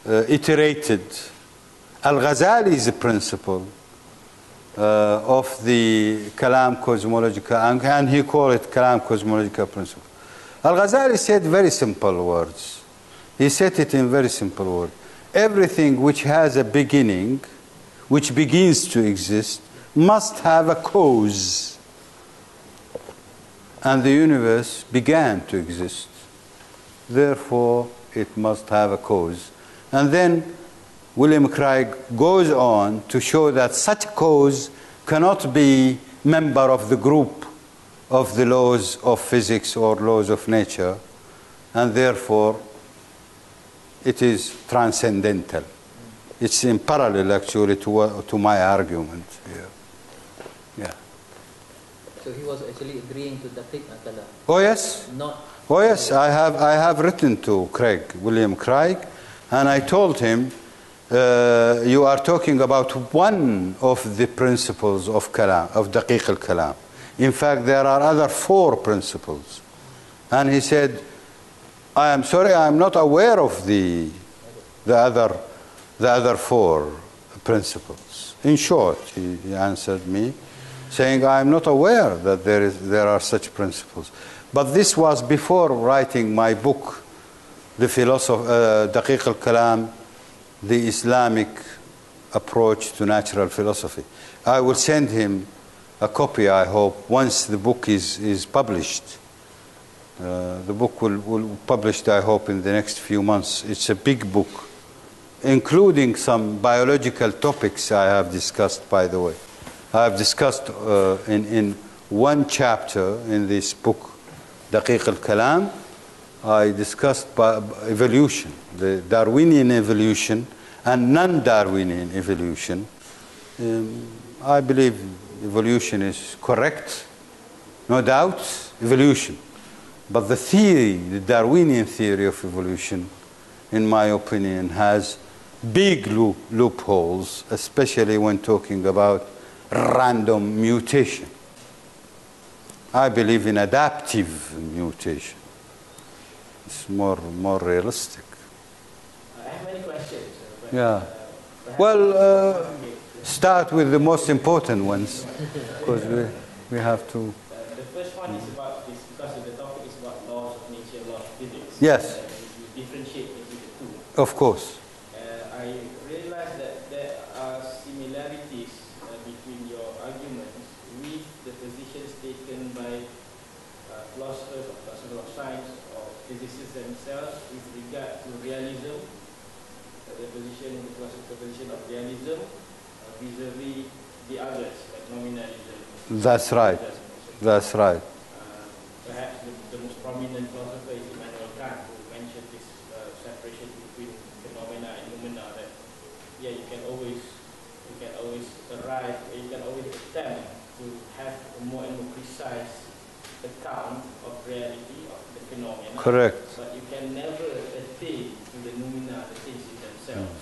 reiterated Al-Ghazali's principle of the Kalam cosmological, and he called it Kalam cosmological principle. Al-Ghazali said very simple words. He said it in very simple words. Everything which has a beginning, which begins to exist, must have a cause. And the universe began to exist. Therefore, it must have a cause. And then William Craig goes on to show that such a cause cannot be member of the group of the laws of physics or laws of nature, and therefore it is transcendental. It's in parallel actually to my argument here. Yeah. So he was actually agreeing to the Kalam. Oh yes. Not. Oh yes. I have written to William Craig, and I told him, you are talking about one of the principles of Kalam, of Daqiq al-Kalam. In fact, there are other 4 principles. And he said, I am sorry, I am not aware of the other 4 principles. In short, he answered me, saying, I am not aware that there are such principles. But this was before writing my book, the Daqiq al-Kalam, the Islamic approach to natural philosophy. I will send him a copy, I hope, once the book is published. The book will be published, I hope, in the next few months. It's a big book, including some biological topics I have discussed, by the way. I have discussed in one chapter in this book, Daqiq al-Kalam, I discussed evolution, the Darwinian evolution and non-Darwinian evolution, I believe evolution is correct, no doubt, evolution. But the theory, the Darwinian theory of evolution, in my opinion, has big loopholes, especially when talking about random mutation. I believe in adaptive mutation. It's more realistic. I have many questions. Yeah. Well, start with the most important ones, because we have to. The first one is about this, because the topic is about laws of nature, laws of physics. Yes. You differentiate between the two. Of course. I realize that there are similarities between your arguments with the positions taken by philosophers of science or physicists themselves with regard to realism, the philosophical position of realism vis-a-vis the others, like nominalism. That's right. That's right. Perhaps the most prominent philosopher is Immanuel Kant, who mentioned this separation between phenomena and noumena. That you can always attempt to have a more and more precise account of reality of the phenomena. Correct. But you can never attain to the noumena, the things in themselves.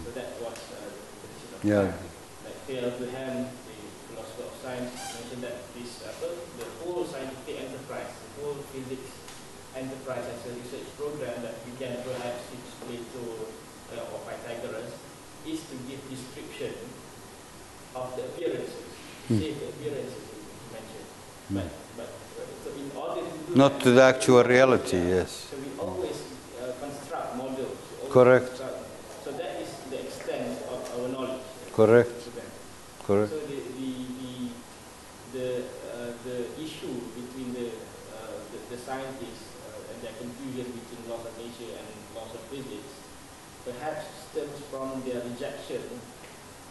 So that was the position of Kant. Like Abraham, the philosopher of science, mentioned that the whole scientific enterprise, the whole physics enterprise as a research program that we can perhaps explain to or Pythagoras is to give description of the appearances, say the appearances you mentioned. But so in order to do Not that, to the actual reality, yes. So we always construct models. Correct. So that is the extent of our knowledge. Correct. Correct. So the issue between the scientists and their confusion between laws of nature and laws of physics perhaps stems from their rejection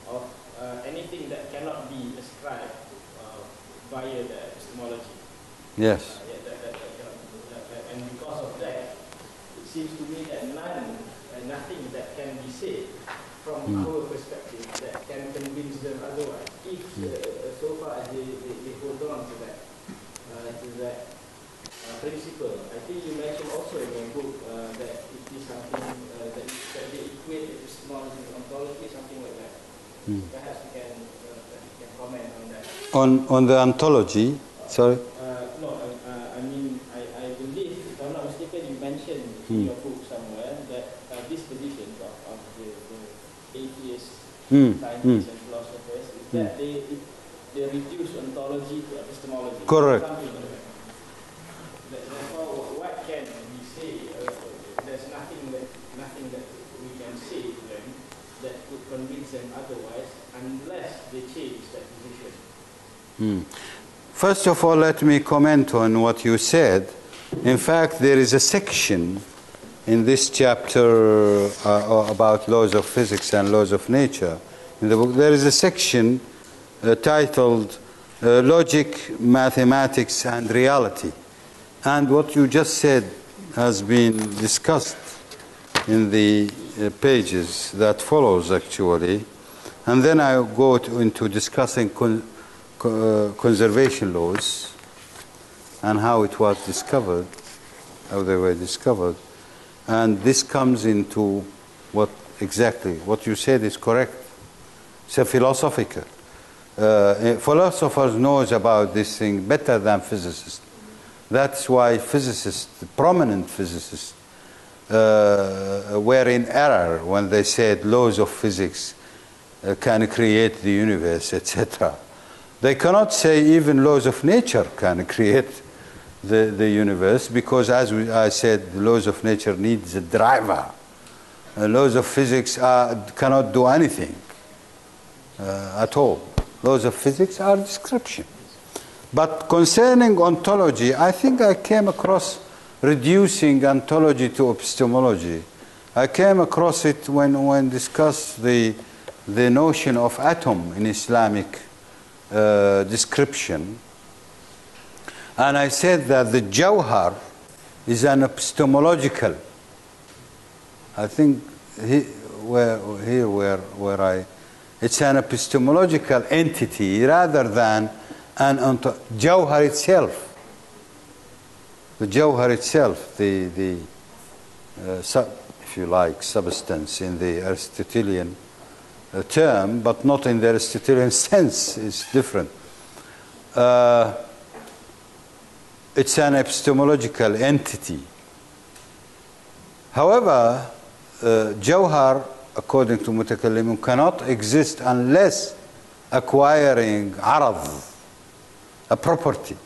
of anything that cannot be ascribed via the epistemology. Yes. And because of that, it seems to me that nothing that can be said from our perspective that can convince them otherwise. If so far as they hold on to that principle. I think you mentioned also in your book that it is something that they equate epistemology with ontology, something like that. Perhaps you can comment on that. On the ontology, sorry? No, I mean, I believe, if I'm not mistaken, you mentioned in your book somewhere that these positions of the atheists, scientists and philosophers, is that they reduce ontology to epistemology. Correct. Therefore, what can we say? There's nothing that we can say to them that would convince them otherwise unless they change that position. First of all, let me comment on what you said. In fact, there is a section in this chapter about laws of physics and laws of nature. In the book, there is a section titled Logic, Mathematics, and Reality. And what you just said has been discussed in the pages that follows, actually. And then I go into discussing conservation laws and how it was discovered, how they were discovered. And this comes into what you said is correct. It's a philosophical. Philosophers knows about this thing better than physicists. That's why physicists, prominent physicists, were in error when they said laws of physics can create the universe, etc. They cannot say even laws of nature can create the universe, because as I said, the laws of nature needs a driver. Laws of physics cannot do anything at all. Laws of physics are description. But concerning ontology, I think I came across reducing ontology to epistemology. I came across it when discussed the notion of atom in Islamic description. And I said that the jawhar is an epistemological. I think where I It's an epistemological entity rather than an Jawhar itself. The Jawhar itself, if you like, substance in the Aristotelian term, but not in the Aristotelian sense, is different. It's an epistemological entity. However, Jawhar, according to Mutakallimun, cannot exist unless acquiring arad, a property,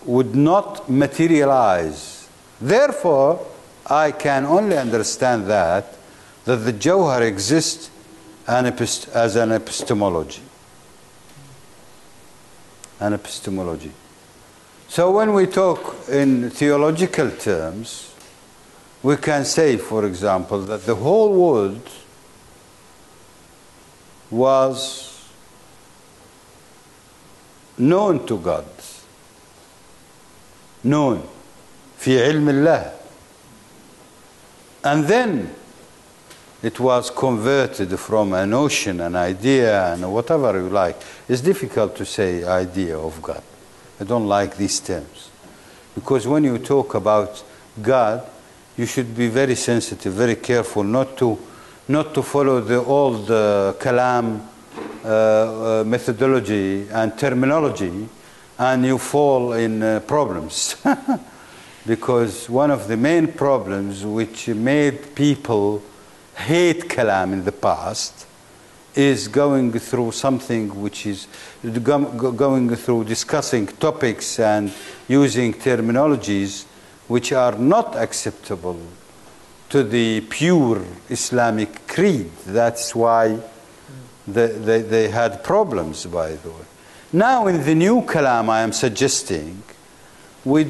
would not materialize. Therefore, I can only understand that the Jawhar exists as an epistemology. An epistemology. So when we talk in theological terms, we can say, for example, that the whole world was known to God. Known. في علم الله. And then it was converted from a notion, an idea, and whatever you like. It's difficult to say idea of God. I don't like these terms. Because when you talk about God, you should be very sensitive, very careful not to follow the old kalam methodology and terminology, and you fall in problems. Because one of the main problems which made people hate kalam in the past is going through something which is going through discussing topics and using terminologies which are not acceptable to the pure Islamic creed. That's why they had problems, by the way. Now in the new kalam I am suggesting, we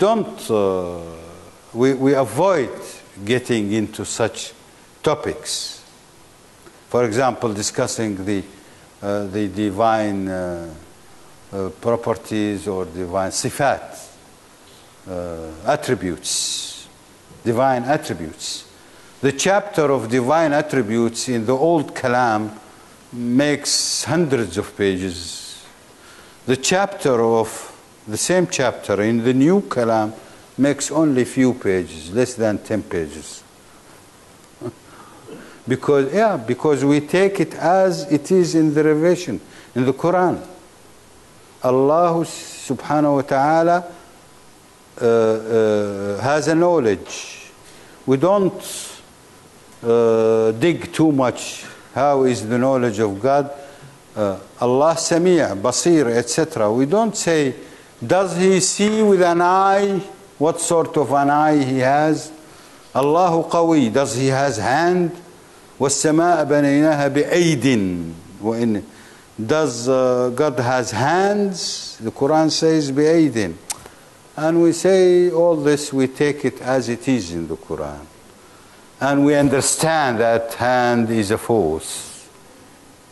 avoid getting into such topics. For example, discussing the divine properties or divine sifat, attributes, divine attributes. The chapter of divine attributes in the old kalam makes hundreds of pages. The chapter of the same chapter in the new kalam makes only few pages, less than 10 pages. Because we take it as it is in the revelation, in the Quran. Allah subhanahu wa ta'ala has a knowledge. We don't dig too much. How is the knowledge of God? Allah Sami', Basir, etc. We don't say, does he see with an eye? What sort of an eye he has? Allahu Qawi, does he has hand? وَالسَّمَاءَ بَنَيْنَاهَا بِأَيْدٍ. Does God has hands? The Quran says بِأَيْدٍ. And we say all this, we take it as it is in the Quran. And we understand that hand is a force,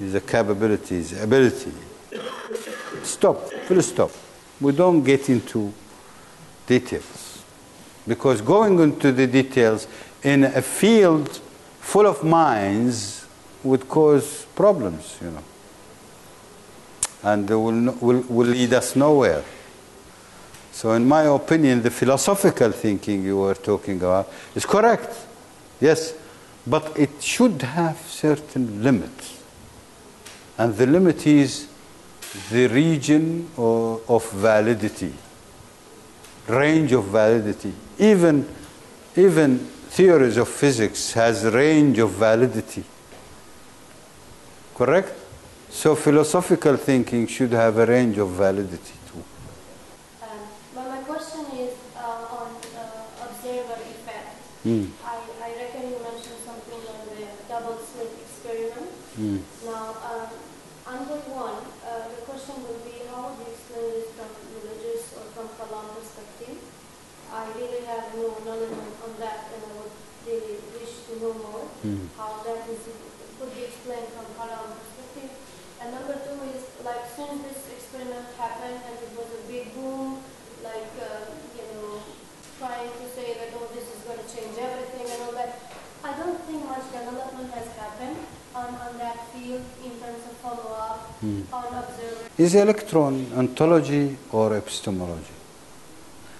is a capability, is ability. Stop, full stop. We don't get into details. Because going into the details in a field full of minds would cause problems, you know. And will lead us nowhere. So in my opinion, the philosophical thinking you were talking about is correct. Yes, but it should have certain limits. And the limit is the region of validity, range of validity. Even theories of physics has range of validity. Correct? So philosophical thinking should have a range of validity too. But my question is on observer effect. I reckon you mentioned something on the double-slit experiment. Now, under one, the question would be, how would you explain this from religious or from Kalam perspective? I really have no knowledge on that, and I would really wish to know more how that could be explained from Kalam perspective. And number two is, like, since this experiment happened and it was a big boom, like, trying to say that, oh, this is going to change everything and all that, I don't think much development has happened on is electron ontology or epistemology?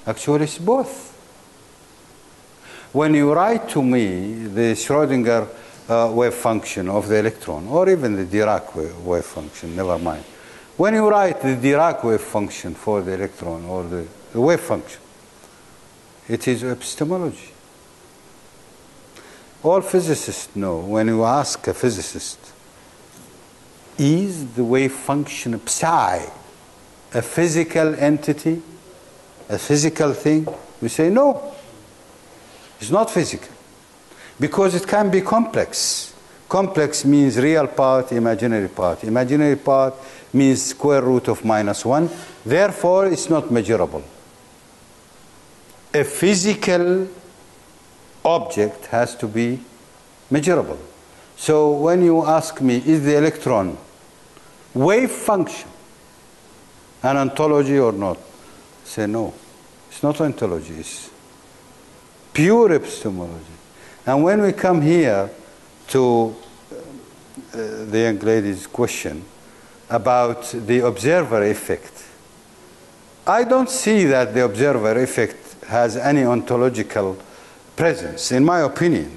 Actually, it's both. When you write to me the Schrödinger wave function of the electron, or even the Dirac wave function, never mind. When you write the Dirac wave function for the electron, or the wave function, it is epistemology. All physicists know, when you ask a physicist, is the wave function psi a physical entity, a physical thing? We say no. It's not physical, because it can be complex. Complex means real part, imaginary part. Imaginary part means square root of -1. Therefore, it's not measurable. A physical object has to be measurable. So when you ask me, is the electron wave function an ontology or not? I say no. It's not ontology. It's pure epistemology. And when we come here to the young lady's question about the observer effect, I don't see that the observer effect has any ontological presence, in my opinion.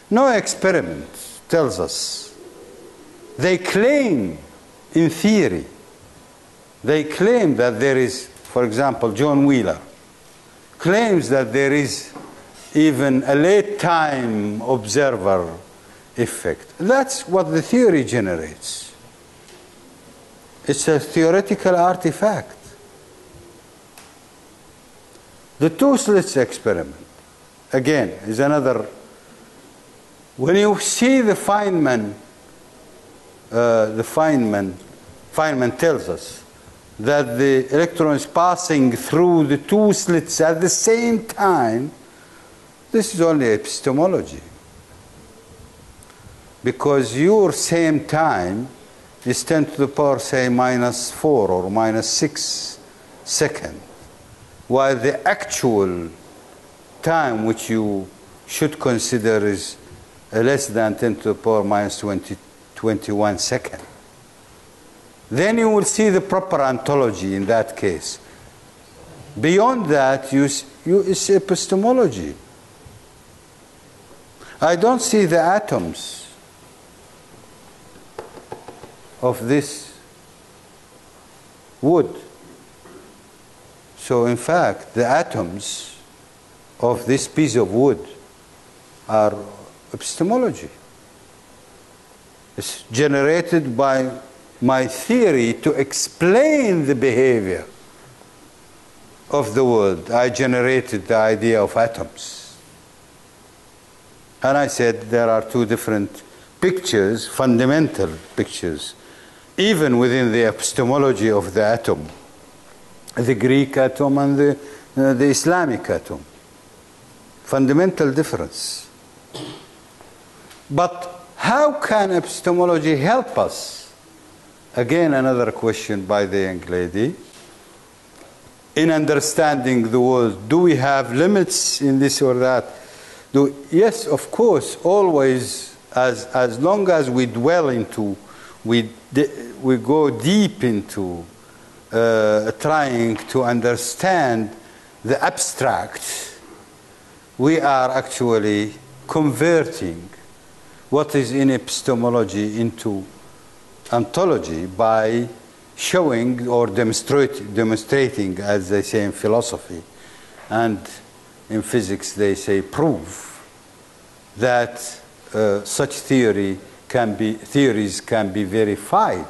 No experiment tells us. They claim, in theory, they claim that there is, for example, John Wheeler claims that there is even a late time observer effect. That's what the theory generates. It's a theoretical artifact. The Two-Slit Experiment, again, is another. When you see the Feynman tells us that the electron is passing through the two slits at the same time, this is only epistemology. Because your same time is 10 to the power, say, -4 or -6 seconds, while the actual time which you should consider is less than 10 to the power -21 seconds. Then you will see the proper ontology in that case. Beyond that, it's epistemology. I don't see the atoms of this wood. So in fact, the atoms of this piece of wood are epistemology. It's generated by my theory to explain the behavior of the world. I generated the idea of atoms. And I said there are two different pictures, fundamental pictures, even within the epistemology of the atom, the Greek atom and the Islamic atom. Fundamental difference. But how can epistemology help us? Again, another question by the young lady. In understanding the world, do we have limits in this or that? Yes, of course, always, as long as we dwell into, we go deep into trying to understand the abstract, we are actually converting what is in epistemology into ontology by showing or demonstrating, as they say in philosophy, and in physics they say prove, that such theories can be verified.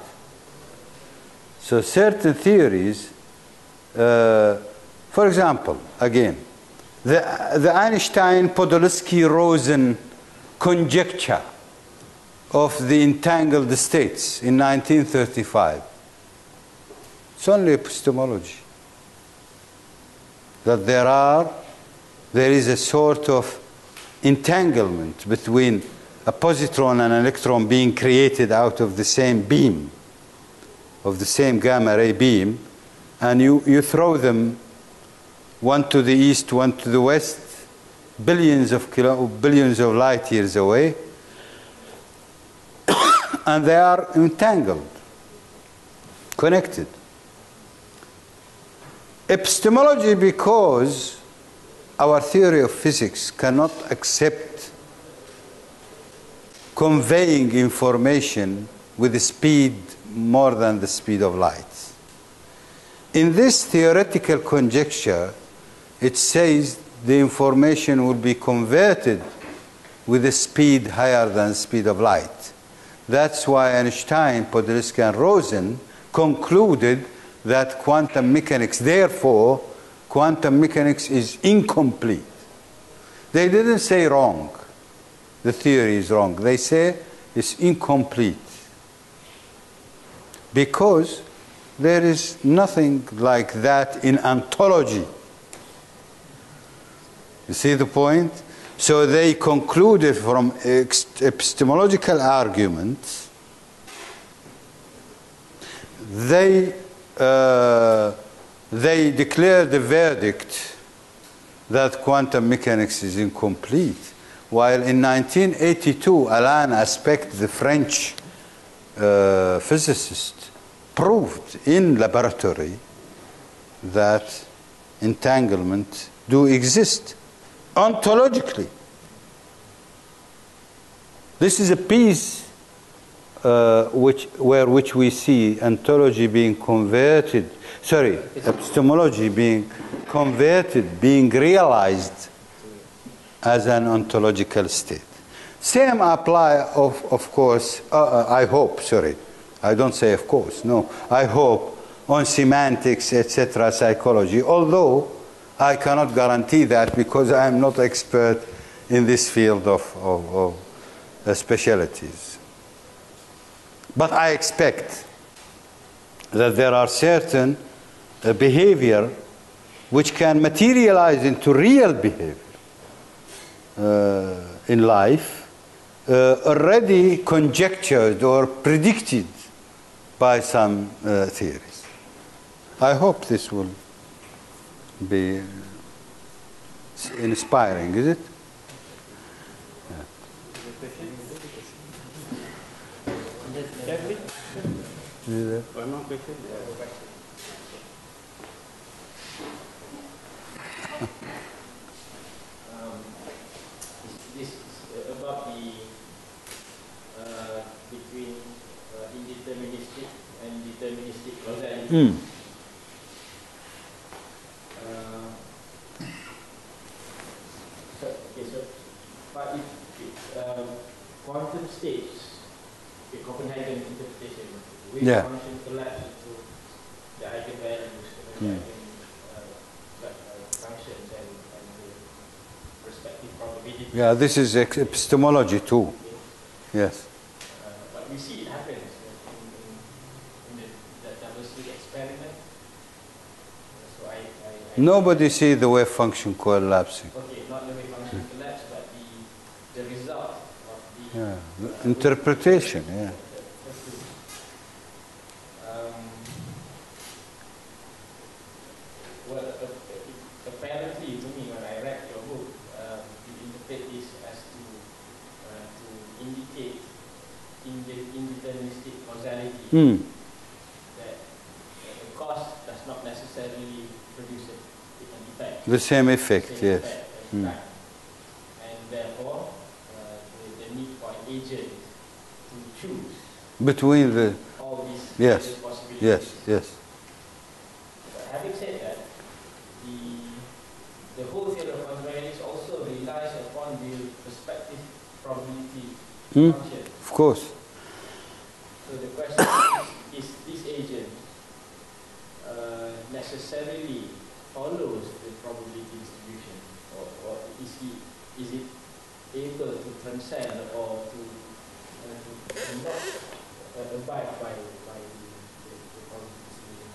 So certain theories, for example, again, the Einstein-Podolsky-Rosen conjecture of the entangled states in 1935. It's only epistemology. That there is a sort of entanglement between a positron and an electron being created out of the same beam, of the same gamma ray beam, and you throw them one to the east, one to the west, billions of light years away, and they are entangled, connected. Epistemology, because our theory of physics cannot accept conveying information with a speed more than the speed of light. In this theoretical conjecture, it says the information will be converted with a speed higher than the speed of light. That's why Einstein, Podolsky, and Rosen concluded that quantum mechanics, therefore, quantum mechanics is incomplete. They didn't say wrong. The theory is wrong. They say it's incomplete. Because there is nothing like that in ontology. You see the point? So they concluded from epistemological arguments, they declared the verdict that quantum mechanics is incomplete. While in 1982, Alain Aspect, the French physicist, proved in laboratory that entanglement do exist ontologically. This is a piece which we see ontology being converted, epistemology being converted, being realized as an ontological state. Same apply, of course, I hope, I don't say of course, no, I hope on semantics, etc., psychology, although I cannot guarantee that because I am not expert in this field of specialties. But I expect that there are certain behavior which can materialize into real behavior in life, already conjectured or predicted by some theories. I hope this will be inspiring, is it? Yeah. One more question. This is about the between indeterministic and deterministic causality. But if quantum states, the Copenhagen interpretation, wave function collapse into the eigenvalues and functions and the respective probabilities. Yeah, this is epistemology too. Yes. But we see it happens in the Double-Slit Experiment. So Nobody sees the wave function collapsing. Okay, not the wave function collapse, but the result of the... Yeah, the interpretation, yeah. Well, apparently, to me, when I read your book, you interpret this as to indicate in the indeterministic causality that the cause does not necessarily produce an effect. The same effect, yes. Effect, and therefore, the need for an agent to choose between the all these possibilities. Yes. But having said that, the whole theory of probabilities also relies upon the respective probability function. Of course. So the question is this agent necessarily follows the probability distribution, or is it able to transcend or to not abide by the probability distribution?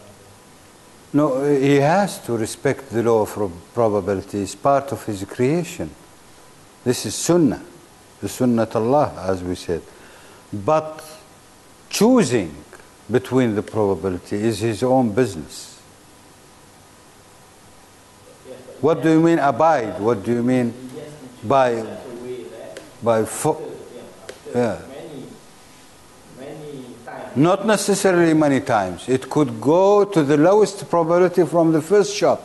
No, he has to respect the law of probability. It's part of his creation. This is sunnah, the sunnat Allah, as we said. But choosing between the probability is his own business. What do you mean abide? What do you mean by Many times Not necessarily many times. It could go to the lowest probability from the first shot.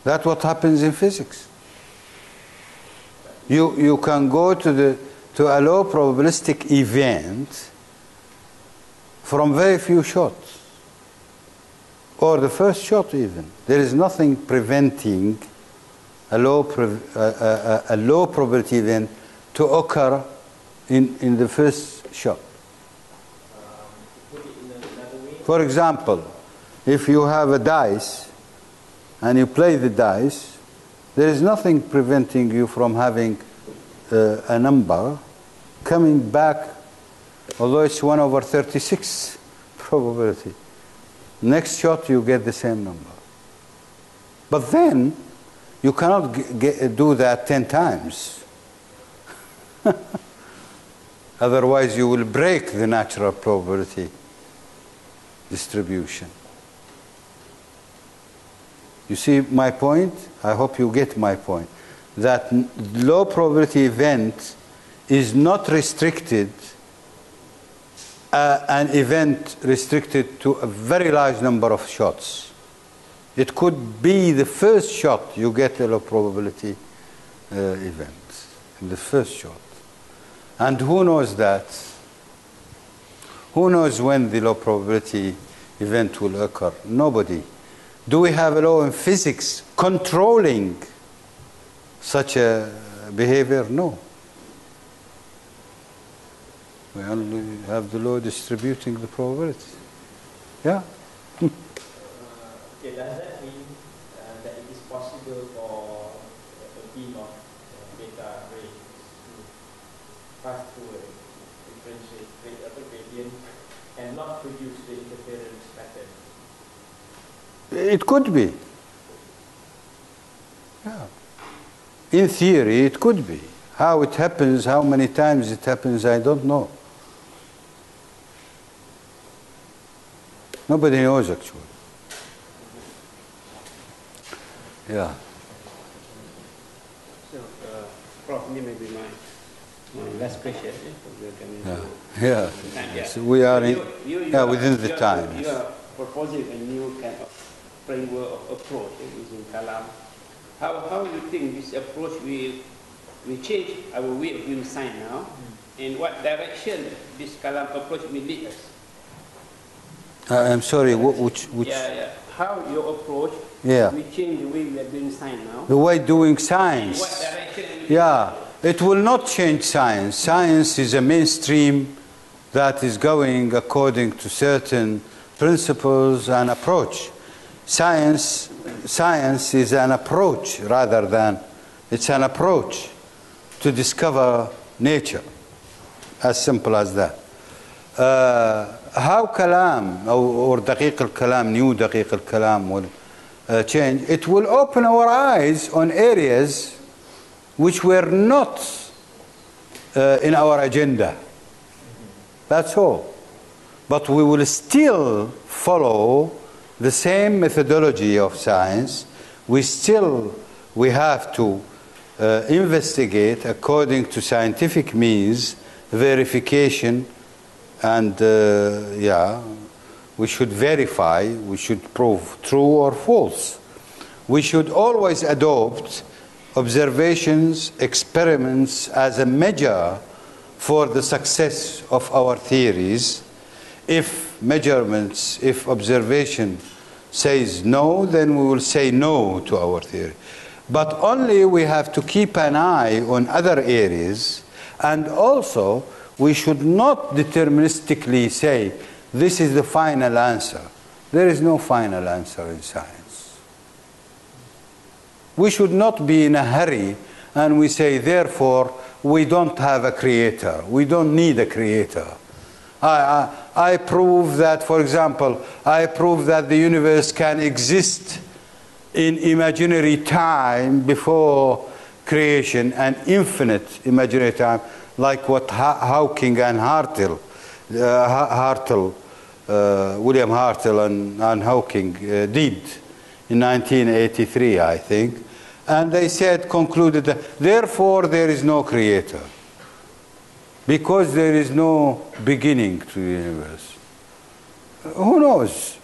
That's what happens in physics. You can go to a low probabilistic event from very few shots, or the first shot even. There is nothing preventing a low probability event to occur in the first shot. For example, if you have a dice and you play the dice, there is nothing preventing you from having a number coming back, although it's 1/36 probability. Next shot you get the same number. But then you cannot do that 10 times. Otherwise you will break the natural probability distribution. You see my point? I hope you get my point. That low probability event is not restricted, an event restricted to a very large number of shots. It could be the first shot you get a low probability event, in the first shot. And who knows that? Who knows when the low probability event will occur? Nobody. Do we have a law in physics controlling such a behavior? No. We only have the law distributing the probabilities. Yeah? Okay, does that mean that it is possible for a beam of beta rays to pass through a differential gradient and not produce the interference pattern? It could be. Yeah. In theory, it could be. How it happens, how many times it happens, I don't know. Nobody knows, actually. Yeah. So, Prof, may be my last question. Yeah. So we are within the time. You are proposing a new kind of framework of approach using Kalam. How do you think this approach will change our way of doing science now? In what direction this Kalam approach will lead us? I'm sorry, which? Yeah. How your approach will change the way we are doing science now? The way doing science. In what direction will it Yeah, it will not change science. Science is a mainstream that is going according to certain principles and approach. Science is an approach rather than, it's an approach to discover nature. As simple as that. How Kalam or Daqiq al-Kalam, new Daqiq al-Kalam will change, it will open our eyes on areas which were not in our agenda. That's all. But we will still follow the same methodology of science. We have to investigate according to scientific means, verification, and we should verify, we should prove true or false. We should always adopt observations, experiments as a measure for the success of our theories. If observation says no, then we will say no to our theory. But only we have to keep an eye on other areas, and also we should not deterministically say this is the final answer. There is no final answer in science. We should not be in a hurry and we say, therefore, we don't have a creator. We don't need a creator. I prove that, for example, I prove that the universe can exist in imaginary time before creation, and infinite imaginary time, like what Hawking and William Hartle and Hawking did in 1983, I think. And they concluded that, therefore, there is no creator. because there is no beginning to the universe. Who knows?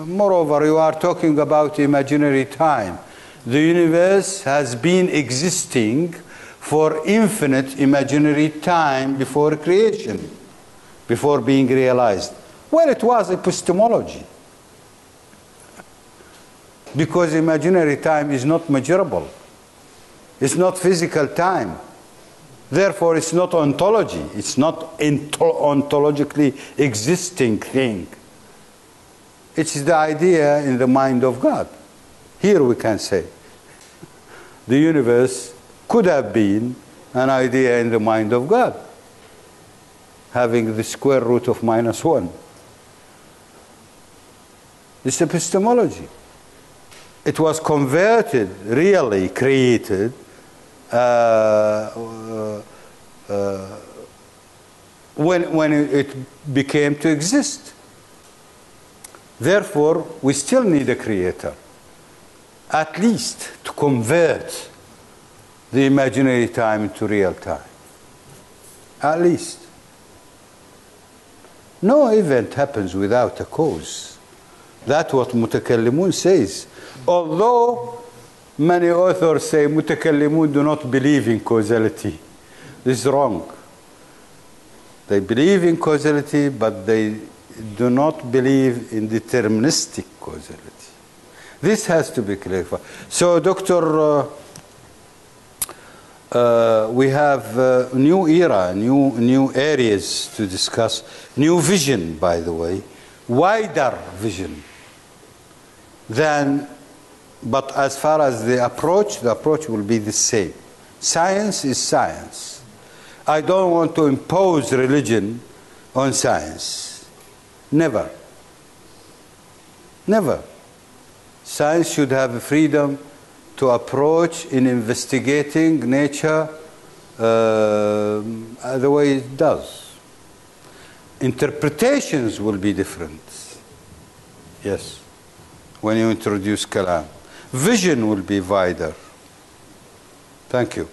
Moreover, you are talking about imaginary time. The universe has been existing for infinite imaginary time before creation, before being realized. Well, it was epistemology. Because imaginary time is not measurable. It's not physical time. Therefore, it's not ontology. It's not ontologically existing thing. It's the idea in the mind of God. Here we can say the universe could have been an idea in the mind of God, having the square root of -1. It's epistemology. It was converted, really created, when it became to exist. Therefore, we still need a creator, at least to convert the imaginary time into real time. At least. No event happens without a cause. That's what Mutakallimun says. Although many authors say Mutakallimun do not believe in causality. This is wrong. They believe in causality, but they do not believe in deterministic causality. This has to be clarified. So, Doctor, we have a new era, new areas to discuss, new vision, by the way, wider vision than, but as far as the approach will be the same. Science is science. I don't want to impose religion on science. Never. Never. Science should have freedom to approach in investigating nature the way it does. Interpretations will be different. Yes. When you introduce kalam. Vision will be wider. Thank you.